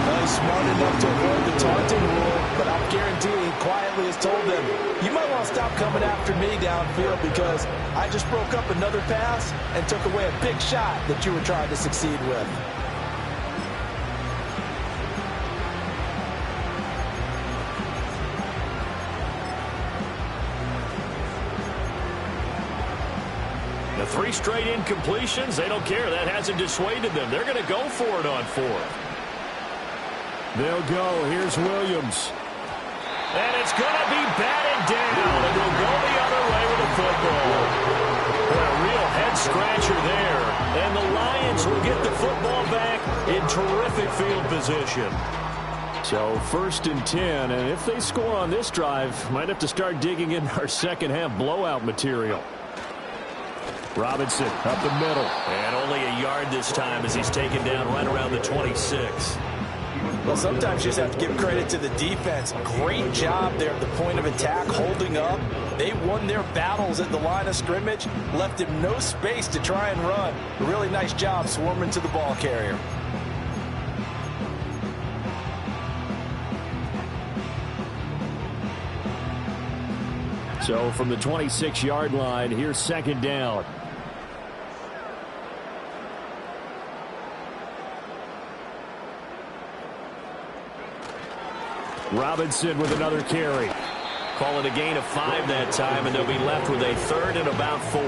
Well, he's smart enough to avoid the taunting rule, but I'll guarantee he quietly has told them, you might want to stop coming after me downfield because I just broke up another pass and took away a big shot that you were trying to succeed with. The 3 straight incompletions, they don't care. That hasn't dissuaded them. They're going to go for it on 4th. They'll go. Here's Williams. And it's going to be batted down. And they'll go the other way with the football. What a real head-scratcher there. And the Lions will get the football back in terrific field position. So first and 10, and if they score on this drive, might have to start digging in our second-half blowout material. Robinson up the middle. And only a yard this time as he's taken down right around the 26. Well, sometimes you just have to give credit to the defense. Great job there at the point of attack, holding up. They won their battles at the line of scrimmage, left him no space to try and run. A really nice job swarming to the ball carrier. So from the 26-yard line, here's second down. Robinson with another carry. Call it a gain of 5 that time, and they'll be left with a 3rd and about 4.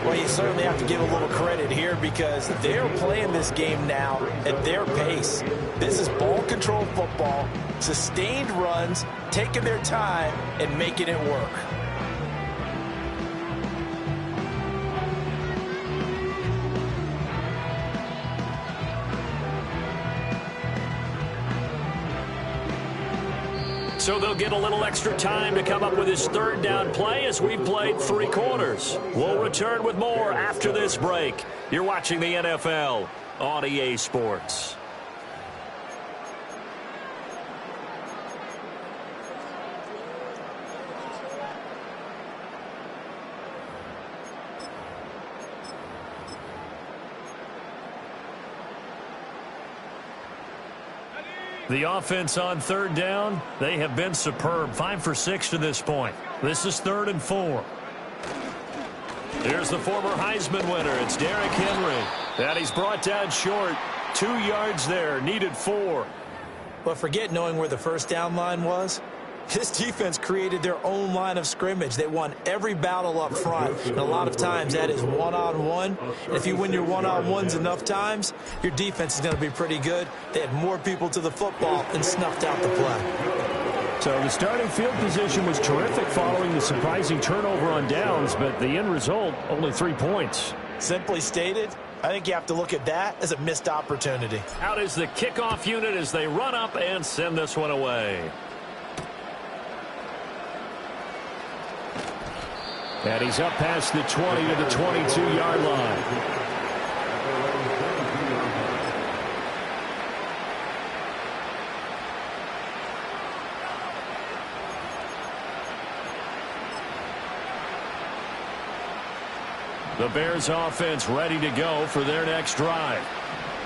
Well, you certainly have to give a little credit here because they're playing this game now at their pace. This is ball control football, sustained runs, taking their time, and making it work. So they'll get a little extra time to come up with his third down play as we've played 3 quarters. We'll return with more after this break. You're watching the NFL on EA Sports. The offense on third down, they have been superb. 5 for 6 to this point. This is 3rd and 4. Here's the former Heisman winner. It's Derrick Henry. And he's brought down short. 2 yards there. Needed 4. But forget knowing where the first down line was. This defense created their own line of scrimmage. They won every battle up front, and a lot of times that is one-on-one. And if you win your one-on-ones enough times, your defense is going to be pretty good. They had more people to the football and snuffed out the play. So the starting field position was terrific following the surprising turnover on downs, but the end result, only 3 points. Simply stated, I think you have to look at that as a missed opportunity. Out is the kickoff unit as they run up and send this one away. And he's up past the 20 to the 22-yard line. The Bears offense ready to go for their next drive.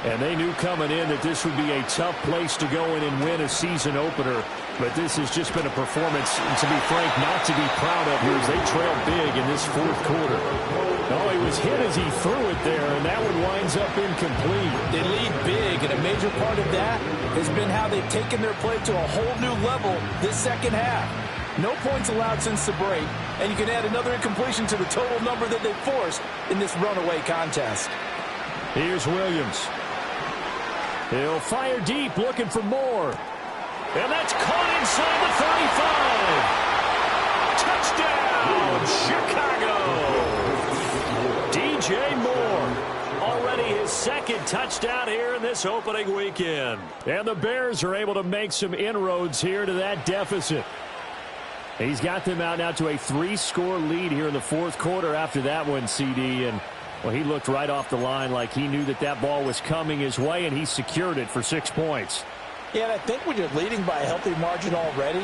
And they knew coming in that this would be a tough place to go in and win a season opener. But this has just been a performance, and to be frank, not to be proud of here as they trailed big in this 4th quarter. Oh, he was hit as he threw it there, and that one winds up incomplete. They lead big, and a major part of that has been how they've taken their play to a whole new level this second half. No points allowed since the break, and you can add another incompletion to the total number that they forced in this runaway contest. Here's Williams. He'll fire deep, looking for more. And that's caught inside the 35. Touchdown, Chicago! DJ Moore. Already his 2nd touchdown here in this opening weekend. And the Bears are able to make some inroads here to that deficit. He's got them out now to a 3-score lead here in the 4th quarter after that one, CD. And well, he looked right off the line like he knew that that ball was coming his way, and he secured it for 6 points. Yeah, and I think when you're leading by a healthy margin already,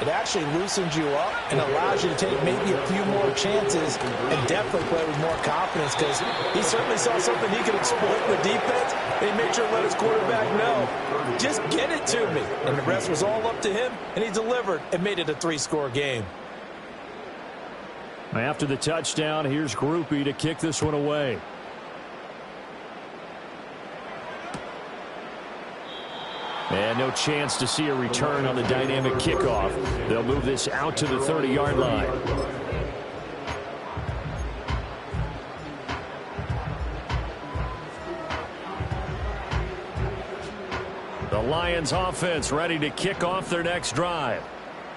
it actually loosens you up and allows you to take maybe a few more chances and definitely play with more confidence, because he certainly saw something he could exploit with defense, and he made sure to let his quarterback know, just get it to me. And the rest was all up to him, and he delivered and made it a 3-score game. After the touchdown, here's Groupie to kick this one away. And no chance to see a return on the dynamic kickoff. They'll move this out to the 30-yard line. The Lions offense ready to kick off their next drive.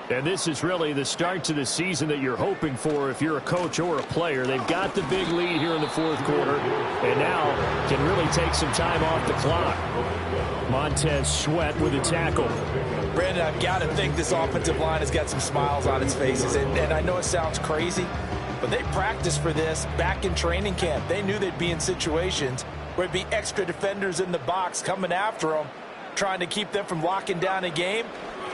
And this is really the start to the season that you're hoping for if you're a coach or a player. They've got the big lead here in the 4th quarter, and now can really take some time off the clock. Montez Sweat with a tackle. Brandon, I've got to think this offensive line has got some smiles on its faces, and I know it sounds crazy, but they practiced for this back in training camp. They knew they'd be in situations where it'd be extra defenders in the box coming after them, trying to keep them from locking down a game.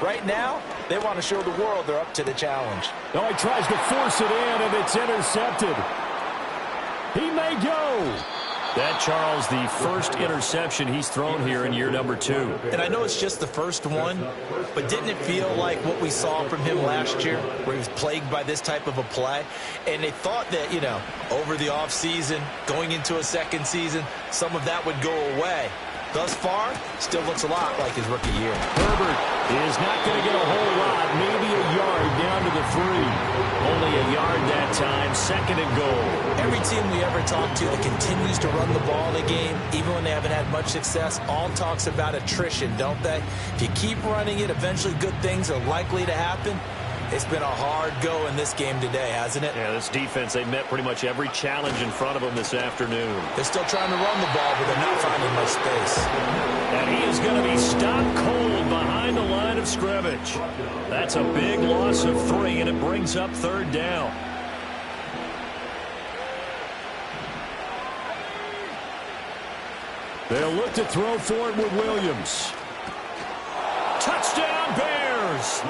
Right now, they want to show the world they're up to the challenge. Oh, he tries to force it in, and it's intercepted. He may go. That, Charles, the first interception he's thrown here in year number 2. And I know it's just the first one, but didn't it feel like what we saw from him last year, where he was plagued by this type of a play? And they thought that, you know, over the offseason, going into a second season, some of that would go away. Thus far, still looks a lot like his rookie year. Herbert is not going to get a whole lot, maybe a yard down to the 3. Only a yard that time, 2nd and goal. Every team we ever talk to that continues to run the ball in a game, even when they haven't had much success, all talks about attrition, don't they? If you keep running it, eventually good things are likely to happen. It's been a hard go in this game today, hasn't it? Yeah, this defense, they met pretty much every challenge in front of them this afternoon. They're still trying to run the ball, but they're not finding much space. And he is going to be stopped cold behind the line line of scrimmage. That's a big loss of 3, and it brings up 3rd down. They'll look to throw for it with Williams. Touchdown, Bears!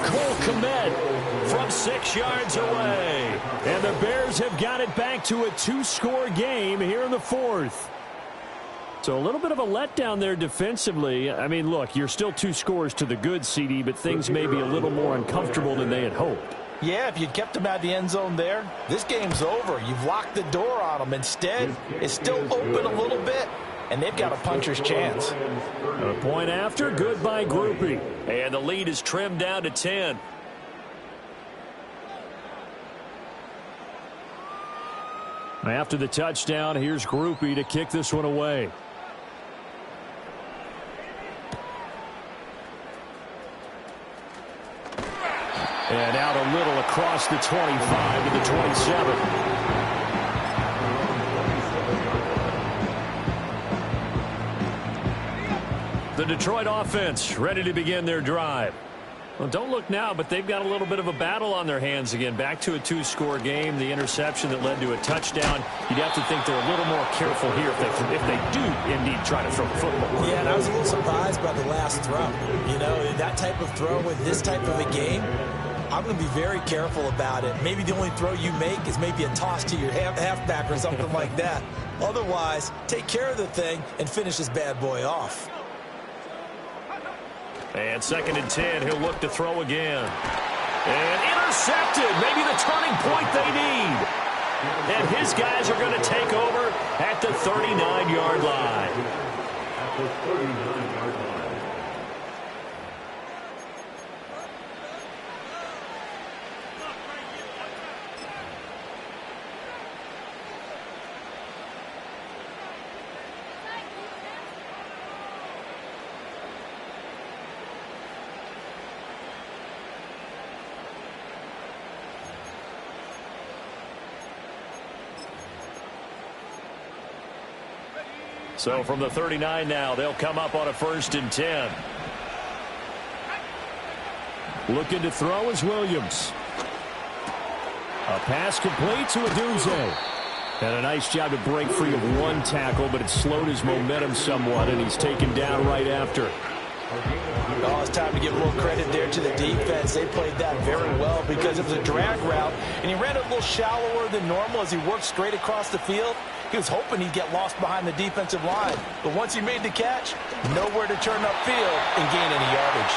Cole Kmet from 6 yards away. And the Bears have got it back to a 2-score game here in the 4th. So a little bit of a letdown there defensively. I mean, look, you're still 2 scores to the good, CD, but things may be a little more uncomfortable than they had hoped. Yeah, if you'd kept them out of the end zone there, this game's over. You've locked the door on them. Instead, it's still open a little bit, and they've got a puncher's chance. A point after, good by Groupie. And the lead is trimmed down to 10. After the touchdown, here's Groupie to kick this one away. And out a little across the 25 to the 27. The Detroit offense ready to begin their drive. Well, don't look now, but they've got a little bit of a battle on their hands again. Back to a 2-score game. The interception that led to a touchdown. You'd have to think they're a little more careful here if they do indeed try to throw the football. Yeah, and I was a little surprised by the last throw. You know, that type of throw with this type of a game, I'm going to be very careful about it. Maybe the only throw you make is maybe a toss to your halfback or something like that. Otherwise, take care of the thing and finish this bad boy off. And 2nd and 10, he'll look to throw again. And intercepted, maybe the turning point they need. And his guys are going to take over at the 39-yard line. So from the 39 now, they'll come up on a 1st and 10. Looking to throw is Williams. A pass complete to Adunze. And a nice job to break free of 1 tackle, but it slowed his momentum somewhat, and he's taken down right after. Oh, it's time to give a little credit there to the defense. They played that very well because it was a drag route, and he ran a little shallower than normal as he worked straight across the field. He was hoping he'd get lost behind the defensive line. But once he made the catch, nowhere to turn upfield and gain any yardage.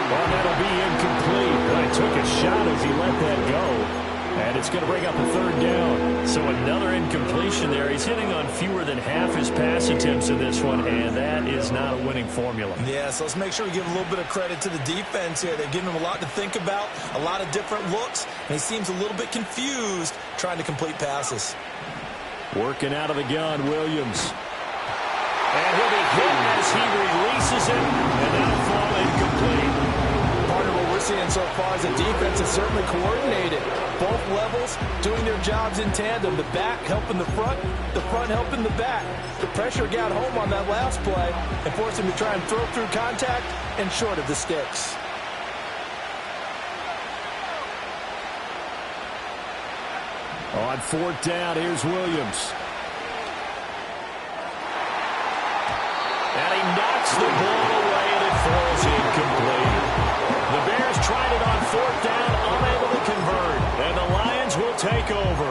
Well, that'll be incomplete. But I took a shot as he let that go. And it's going to bring up a 3rd down. So another incompletion there. He's hitting on fewer than half his pass attempts in this one, and that is not a winning formula. Yeah, so let's make sure we give a little bit of credit to the defense here. They've given him a lot to think about, a lot of different looks, and he seems a little bit confused trying to complete passes. Working out of the gun, Williams. And he'll be hit as he releases it, and that'll fall incomplete. Part of what we're seeing so far is the defense is certainly coordinated. Both levels doing their jobs in tandem. The back helping the front helping the back. The pressure got home on that last play and forced him to try and throw through contact and short of the sticks. On 4th down, here's Williams. And he knocks the ball away, and it falls incomplete. The Bears tried it on 4th down, unable to convert. And the Lions will take over.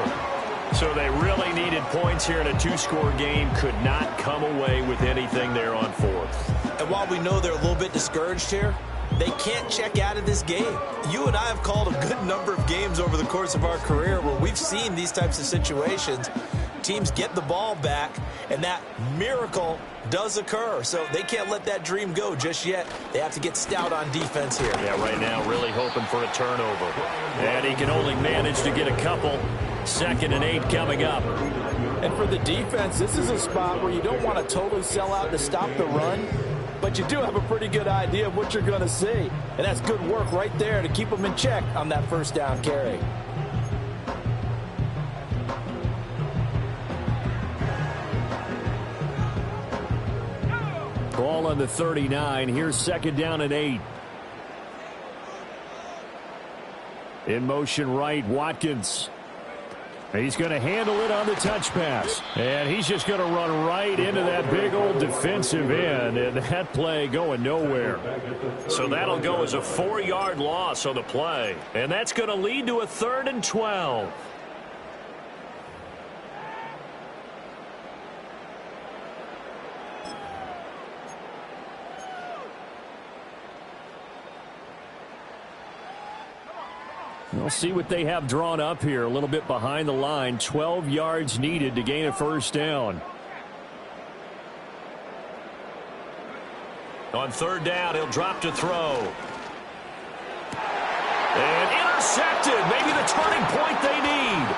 So they really needed points here in a 2-score game. Could not come away with anything there on 4th. And while we know they're a little bit discouraged here, they can't check out of this game. You and I have called a good number of games over the course of our career where we've seen these types of situations. Teams get the ball back, and that miracle does occur. So they can't let that dream go just yet. They have to get stout on defense here. Yeah, right now really hoping for a turnover. And he can only manage to get a couple. 2nd and 8 coming up. And for the defense, this is a spot where you don't want to totally sell out to stop the run, but you do have a pretty good idea of what you're going to see. And that's good work right there to keep them in check on that 1st down carry. Ball ball on the 39. Here's second down and 8. In motion right, Watkins. He's going to handle it on the touch pass. And he's just going to run right into that big old defensive end. And that play going nowhere. So that'll go as a 4-yard loss on the play. And that's going to lead to a 3rd and 12. We'll see what they have drawn up here. A little bit behind the line. 12 yards needed to gain a first down. On 3rd down, he'll drop to throw. And intercepted. Maybe the turning point they need.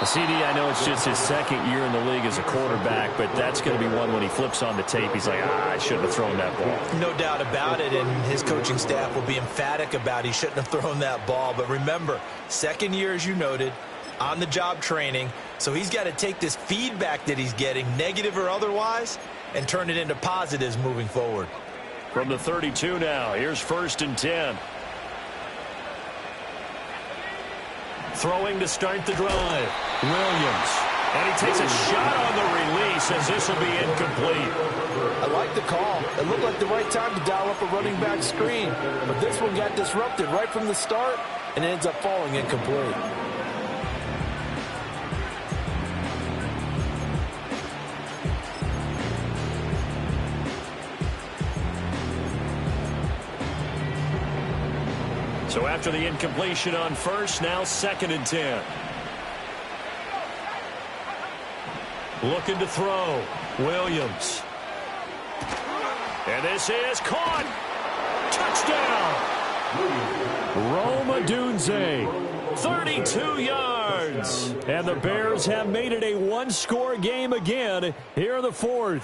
CD, I know it's just his 2nd year in the league as a quarterback, but that's going to be one when he flips on the tape. He's like, I shouldn't have thrown that ball. No doubt about it, and his coaching staff will be emphatic about he shouldn't have thrown that ball. But remember, 2nd year, as you noted, on-the-job training, so he's got to take this feedback that he's getting, negative or otherwise, and turn it into positives moving forward. From the 32 now, here's 1st and 10. Throwing to start the drive. Williams. And he takes a shot on the release as this will be incomplete. I like the call. It looked like the right time to dial up a running back screen. But this one got disrupted right from the start and ends up falling incomplete. So after the incompletion on 1st, now 2nd and 10. Looking to throw. Williams. And this is caught. Touchdown. Rome Odunze. 32 yards. And the Bears have made it a one-score game again here in the 4th.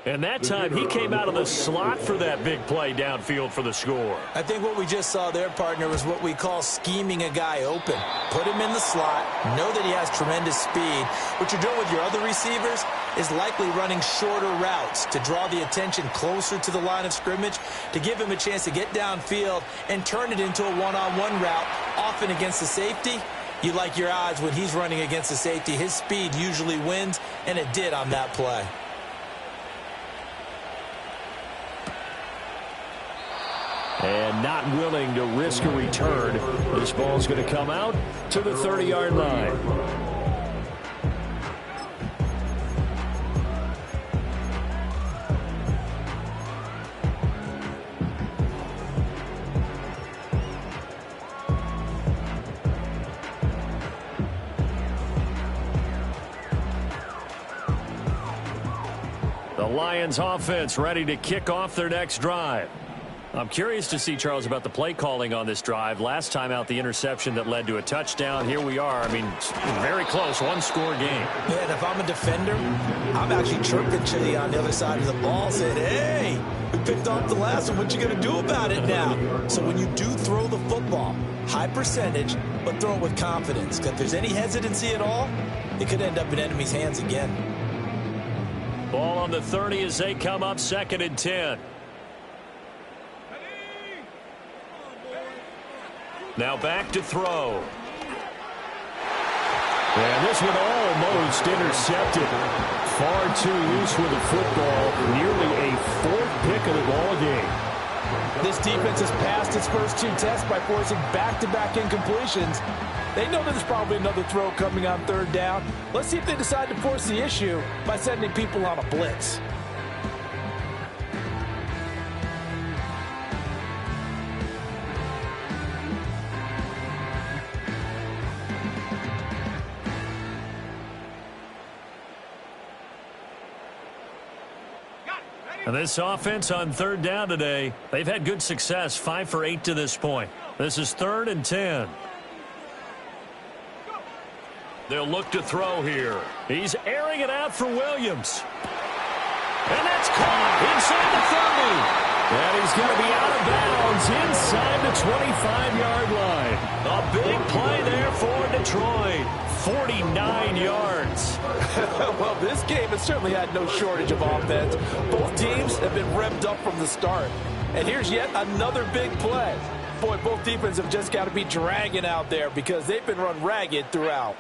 And that time, he came out of the slot for that big play downfield for the score. I think what we just saw there, partner, was what we call scheming a guy open. Put him in the slot, know that he has tremendous speed. What you're doing with your other receivers is likely running shorter routes to draw the attention closer to the line of scrimmage, to give him a chance to get downfield and turn it into a one-on-one route, often against the safety. You like your odds when he's running against the safety. His speed usually wins, and it did on that play. And not willing to risk a return. This ball's going to come out to the 30-yard line. The Lions offense ready to kick off their next drive. I'm curious to see, Charles, about the play calling on this drive. Last time out, the interception that led to a touchdown. Here we are. I mean, very close, one-score game. Yeah, and if I'm a defender, I'm actually chirping to you on the other side of the ball, saying, hey, we picked off the last one. What you going to do about it now? So when you do throw the football, high percentage, but throw it with confidence. Because if there's any hesitancy at all, it could end up in enemy's hands again. Ball on the 30 as they come up 2nd and 10. Now back to throw. And this one almost intercepted. Far too loose with the football. Nearly a 4th pick of the ball game. This defense has passed its first 2 tests by forcing back-to-back incompletions. They know there's probably another throw coming on 3rd down. Let's see if they decide to force the issue by sending people on a blitz. And this offense on 3rd down today, they've had good success, 5 for 8 to this point. This is 3rd and 10. They'll look to throw here. He's airing it out for Williams. And that's caught inside the 30. And he's going to be out of bounds inside the 25-yard line. A big play there for Detroit. 49 yards. Well, this game has certainly had no shortage of offense. Both teams have been revved up from the start. And here's yet another big play. Boy, both defenses have just got to be dragging out there because they've been run ragged throughout.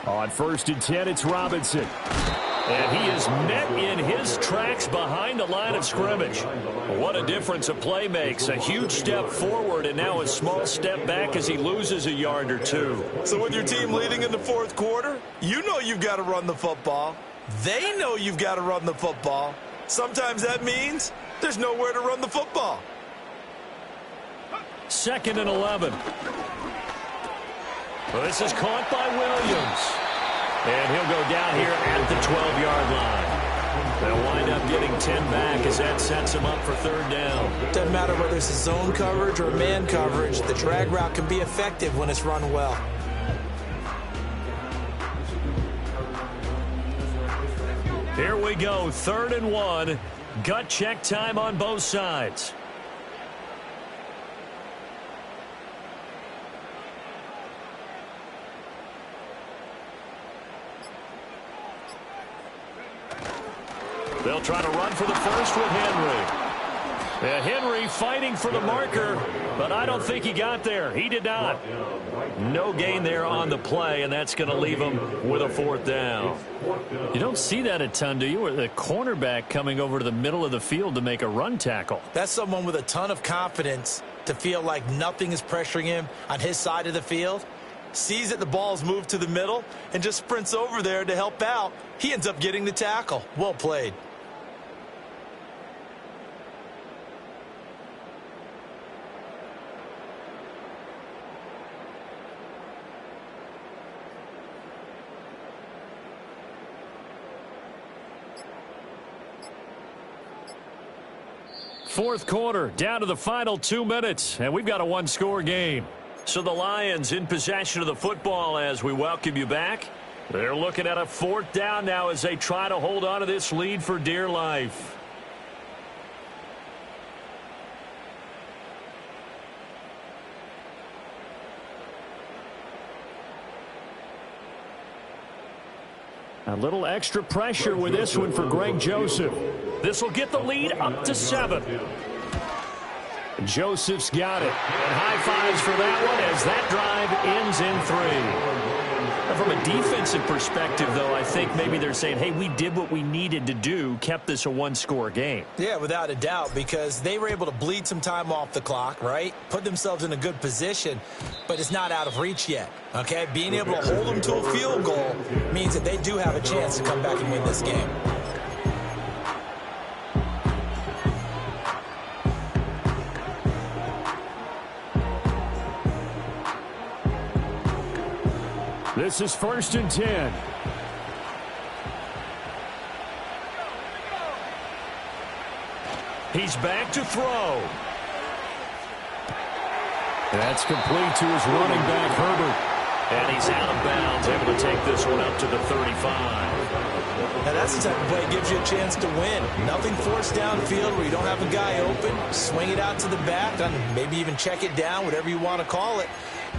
On 1st and 10, it's Robinson. And he is met in his tracks behind the line of scrimmage. What a difference a play makes. A huge step forward and now a small step back as he loses a yard or two. So with your team leading in the fourth quarter, you know you've got to run the football. They know you've got to run the football. Sometimes that means there's nowhere to run the football. 2nd and 11. Well, this is caught by Williams. And he'll go down here at the 12-yard line. They'll wind up getting 10 back as that sets him up for 3rd down. Doesn't matter whether it's a zone coverage or man coverage, the drag route can be effective when it's run well. Here we go, 3rd and 1. Gut check time on both sides. They'll try to run for the first with Henry. Henry fighting for the marker, but I don't think he got there. He did not. No gain there on the play, and that's going to leave him with a 4th down. You don't see that a ton, do you? Or the cornerback coming over to the middle of the field to make a run tackle. That's someone with a ton of confidence to feel like nothing is pressuring him on his side of the field. Sees that the ball's moved to the middle and just sprints over there to help out. He ends up getting the tackle. Well played. Fourth quarter, down to the final 2 minutes, and we've got a one-score game. So the Lions in possession of the football as we welcome you back. They're looking at a 4th down now as they try to hold on to this lead for dear life. A little extra pressure with this one for Greg Joseph. This will get the lead up to 7. Joseph's got it. And high fives for that one as that drive ends in 3. Now, from a defensive perspective, though, I think maybe they're saying, hey, we did what we needed to do, kept this a one-score game. Yeah, without a doubt, because they were able to bleed some time off the clock, right? Put themselves in a good position, but it's not out of reach yet, okay? Being able to hold them to a field goal means that they do have a chance to come back and win this game. This is 1st and 10. He's back to throw. That's complete to his running back, Herbert. And he's out of bounds, able to take this one up to the 35. Now that's the type of play that gives you a chance to win. Nothing forced downfield where you don't have a guy open. Swing it out to the back, and maybe even check it down, whatever you want to call it.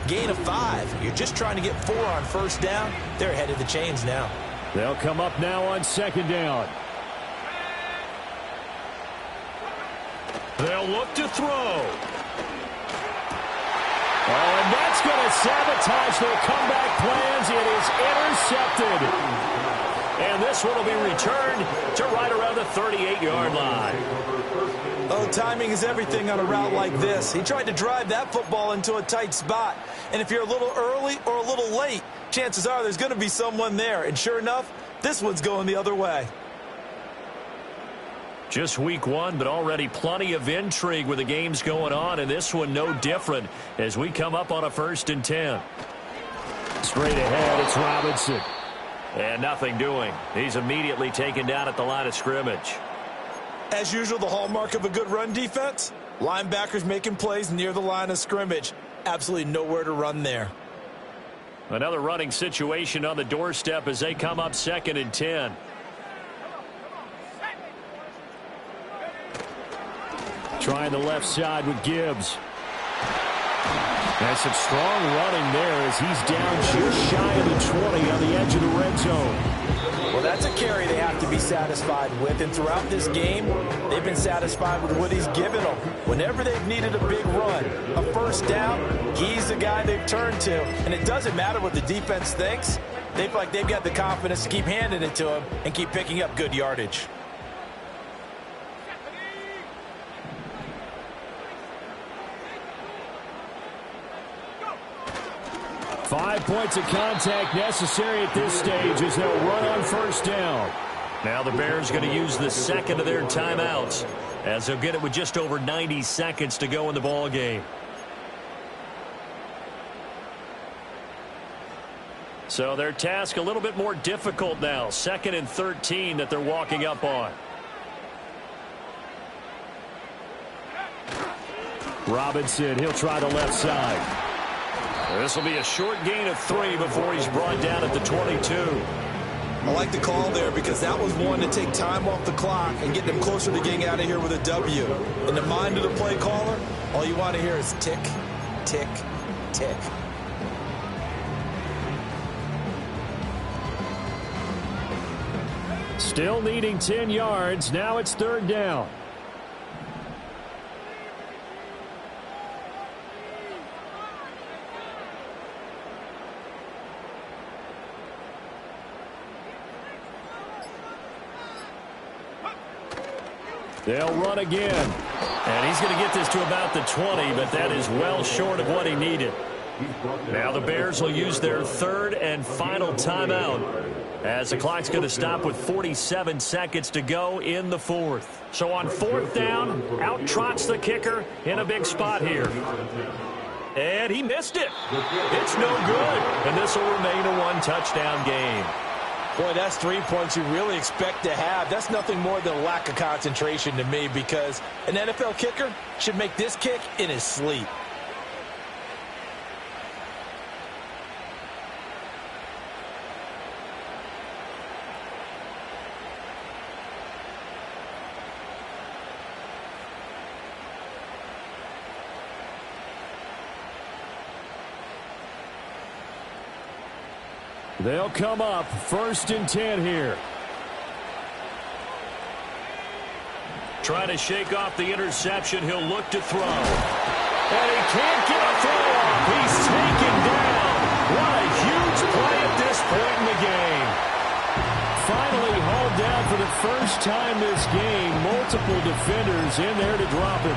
Gain of 5. You're just trying to get 4 on 1st down. They're ahead of the chains now. They'll come up now on 2nd down. They'll look to throw. Oh, and that's going to sabotage their comeback plans. It is intercepted. And this one will be returned to right around the 38-yard line. Oh, timing is everything on a route like this. He tried to drive that football into a tight spot. And if you're a little early or a little late, chances are there's going to be someone there. And sure enough, this one's going the other way. Just week 1, but already plenty of intrigue with the games going on. And this one no different as we come up on a 1st and 10. Straight ahead, it's Robinson. And nothing doing. He's immediately taken down at the line of scrimmage. As usual, the hallmark of a good run defense, linebackers making plays near the line of scrimmage. Absolutely nowhere to run there. Another running situation on the doorstep as they come up 2nd and 10. Trying the left side with Gibbs. And some strong running there as he's down just shy of the 20 on the edge of the red zone. Well, that's a carry they have to be satisfied with. And throughout this game, they've been satisfied with what he's given them. Whenever they've needed a big run, a first down, he's the guy they've turned to. And it doesn't matter what the defense thinks. They feel like they've got the confidence to keep handing it to him and keep picking up good yardage. Five points of contact necessary at this stage as they'll run on first down. Now the Bears going to use the second of their timeouts as they'll get it with just over 90 seconds to go in the ball game. So their task a little bit more difficult now. 2nd and 13 that they're walking up on. Robinson, he'll try the left side. This will be a short gain of 3 before he's brought down at the 22. I like the call there because that was one to take time off the clock and get them closer to getting out of here with a W. In the mind of the play caller, all you want to hear is tick, tick, tick. Still needing 10 yards. Now it's 3rd down. They'll run again. And he's going to get this to about the 20, but that is well short of what he needed. Now the Bears will use their 3rd and final timeout as the clock's going to stop with 47 seconds to go in the 4th. So on 4th down, out trots the kicker in a big spot here. And he missed it. It's no good. And this will remain a 1-touchdown game. Boy, that's 3 points you really expect to have. That's nothing more than a lack of concentration to me because an NFL kicker should make this kick in his sleep. They'll come up 1st and 10 here. Trying to shake off the interception. He'll look to throw. And he can't get a throw off. He's taken down. What a huge play at this point in the game. Finally hauled down for the first time this game. Multiple defenders in there to drop him.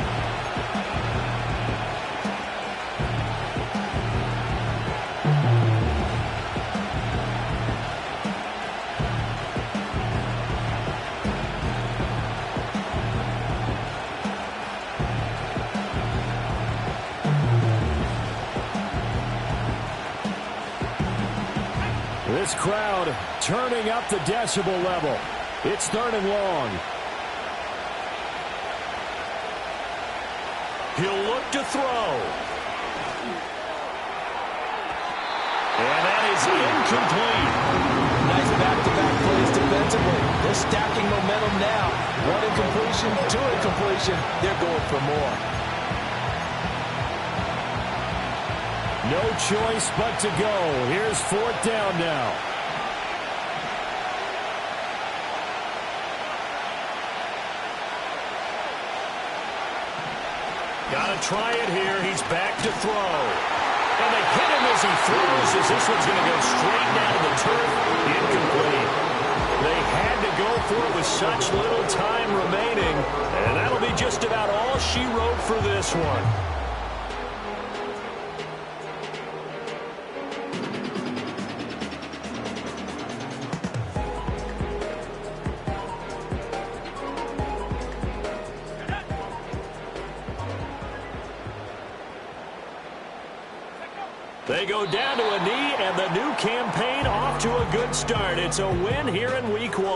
This crowd turning up the decibel level. It's 3rd and long. He'll look to throw. And that is incomplete. Nice back-to-back plays defensively. They're stacking momentum now. 1 incompletion, 2 incompletion. They're going for more. No choice but to go. Here's 4th down now. Gotta try it here. He's back to throw. And they hit him as he throws as this one's going to go straight down to the turf. Incomplete. They had to go for it with such little time remaining. And that'll be just about all she wrote for this one. They go down to a knee, and the new campaign off to a good start. It's a win here in Week 1.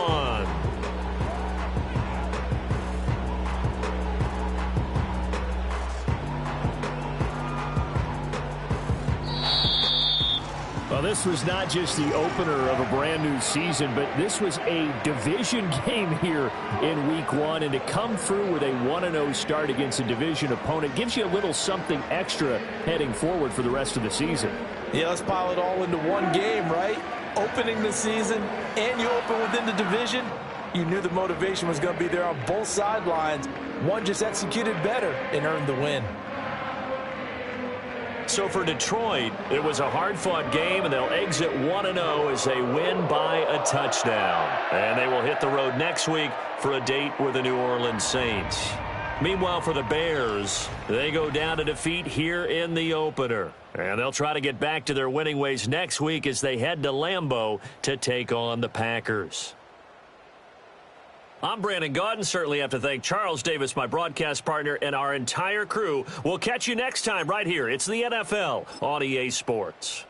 Well, this was not just the opener of a brand new season, but this was a division game here in Week 1. And to come through with a 1-0 start against a division opponent gives you a little something extra heading forward for the rest of the season. Yeah, let's pile it all into one game, right? Opening the season, and you open within the division. You knew the motivation was going to be there on both sidelines. One just executed better and earned the win. So for Detroit, it was a hard-fought game, and they'll exit 1-0 as they win by a touchdown. And they will hit the road next week for a date with the New Orleans Saints. Meanwhile, for the Bears, they go down to defeat here in the opener. And they'll try to get back to their winning ways next week as they head to Lambeau to take on the Packers. I'm Brandon Gaudin. Certainly have to thank Charles Davis, my broadcast partner, and our entire crew. We'll catch you next time right here. It's the NFL on EA Sports.